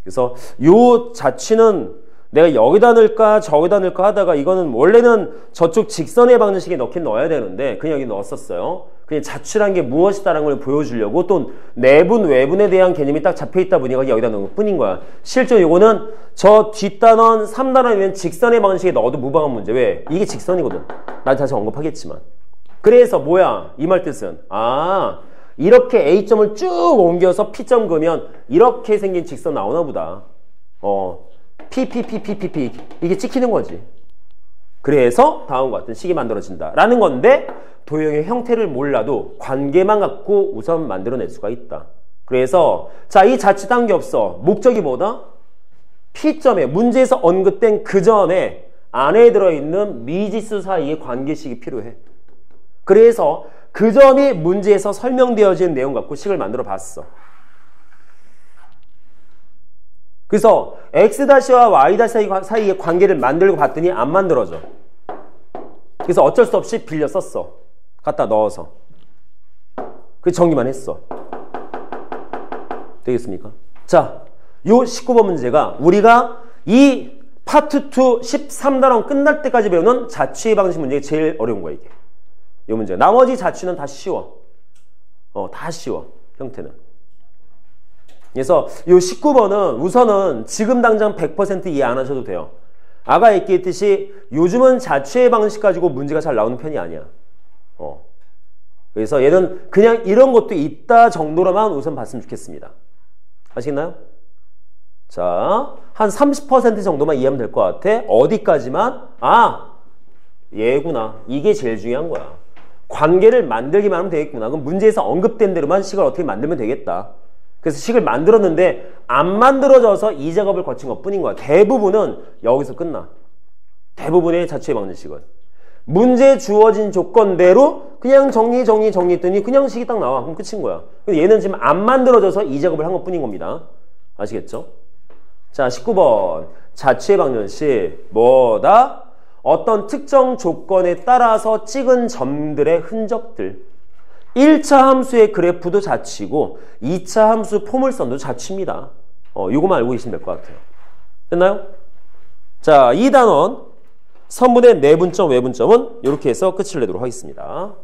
그래서 요 자취는 내가 여기다 넣을까 저기다 넣을까 하다가, 이거는 원래는 저쪽 직선의 방정식에 넣긴 넣어야 되는데 그냥 여기 넣었었어요. 그냥 자취란 게 무엇이다라는 걸 보여주려고. 또 내분 외분에 대한 개념이 딱 잡혀있다 보니까 여기다 넣은 것 뿐인 거야. 실제 요거는 저 뒷단원 3단원이면 직선의 방정식에 넣어도 무방한 문제. 왜? 이게 직선이거든. 나 다시 언급하겠지만. 그래서 뭐야? 이 말 뜻은 이렇게 A점을 쭉 옮겨서 P점 그으면 이렇게 생긴 직선 나오나 보다. P 이게 찍히는 거지. 그래서 다음과 같은 식이 만들어진다 라는 건데, 도형의 형태를 몰라도 관계만 갖고 우선 만들어낼 수가 있다. 그래서 자, 이 자칫 한 게 없어. 목적이 뭐다? P점에 문제에서 언급된 그 점에 안에 들어있는 미지수 사이의 관계식이 필요해. 그래서 그 점이 문제에서 설명되어진 내용 갖고 식을 만들어 봤어. 그래서 X-와 Y-사이의 관계를 만들고 봤더니 안 만들어져. 그래서 어쩔 수 없이 빌려 썼어. 갖다 넣어서. 그 정리만 했어. 되겠습니까? 자, 요 19번 문제가 우리가 이 파트 2 13단원 끝날 때까지 배우는 자취의 방식 문제가 제일 어려운 거야, 이게. 이 문제. 나머지 자취는 다 쉬워. 다 쉬워. 형태는. 그래서 이 19번은 우선은 지금 당장 100% 이해 안 하셔도 돼요. 아까 얘기했듯이 요즘은 자취의 방식 가지고 문제가 잘 나오는 편이 아니야. 그래서 얘는 그냥 이런 것도 있다 정도로만 우선 봤으면 좋겠습니다. 아시겠나요? 자, 한 30% 정도만 이해하면 될 것 같아. 어디까지만? 얘구나. 이게 제일 중요한 거야. 관계를 만들기만 하면 되겠구나. 그럼 문제에서 언급된 대로만 식을 어떻게 만들면 되겠다. 그래서 식을 만들었는데 안 만들어져서 이 작업을 거친 것 뿐인 거야. 대부분은 여기서 끝나. 대부분의 자취의 방정식은. 문제에 주어진 조건대로 그냥 정리했더니 그냥 식이 딱 나와. 그럼 끝인 거야. 근데 얘는 지금 안 만들어져서 이 작업을 한 것 뿐인 겁니다. 아시겠죠? 자, 19번. 자취의 방정식. 뭐다? 어떤 특정 조건에 따라서 찍은 점들의 흔적들. 1차 함수의 그래프도 자취고 2차 함수 포물선도 자취입니다. 요거만 알고 계시면 될 것 같아요. 됐나요? 자, 2단원 선분의 내분점, 외분점은 이렇게 해서 끝을 내도록 하겠습니다.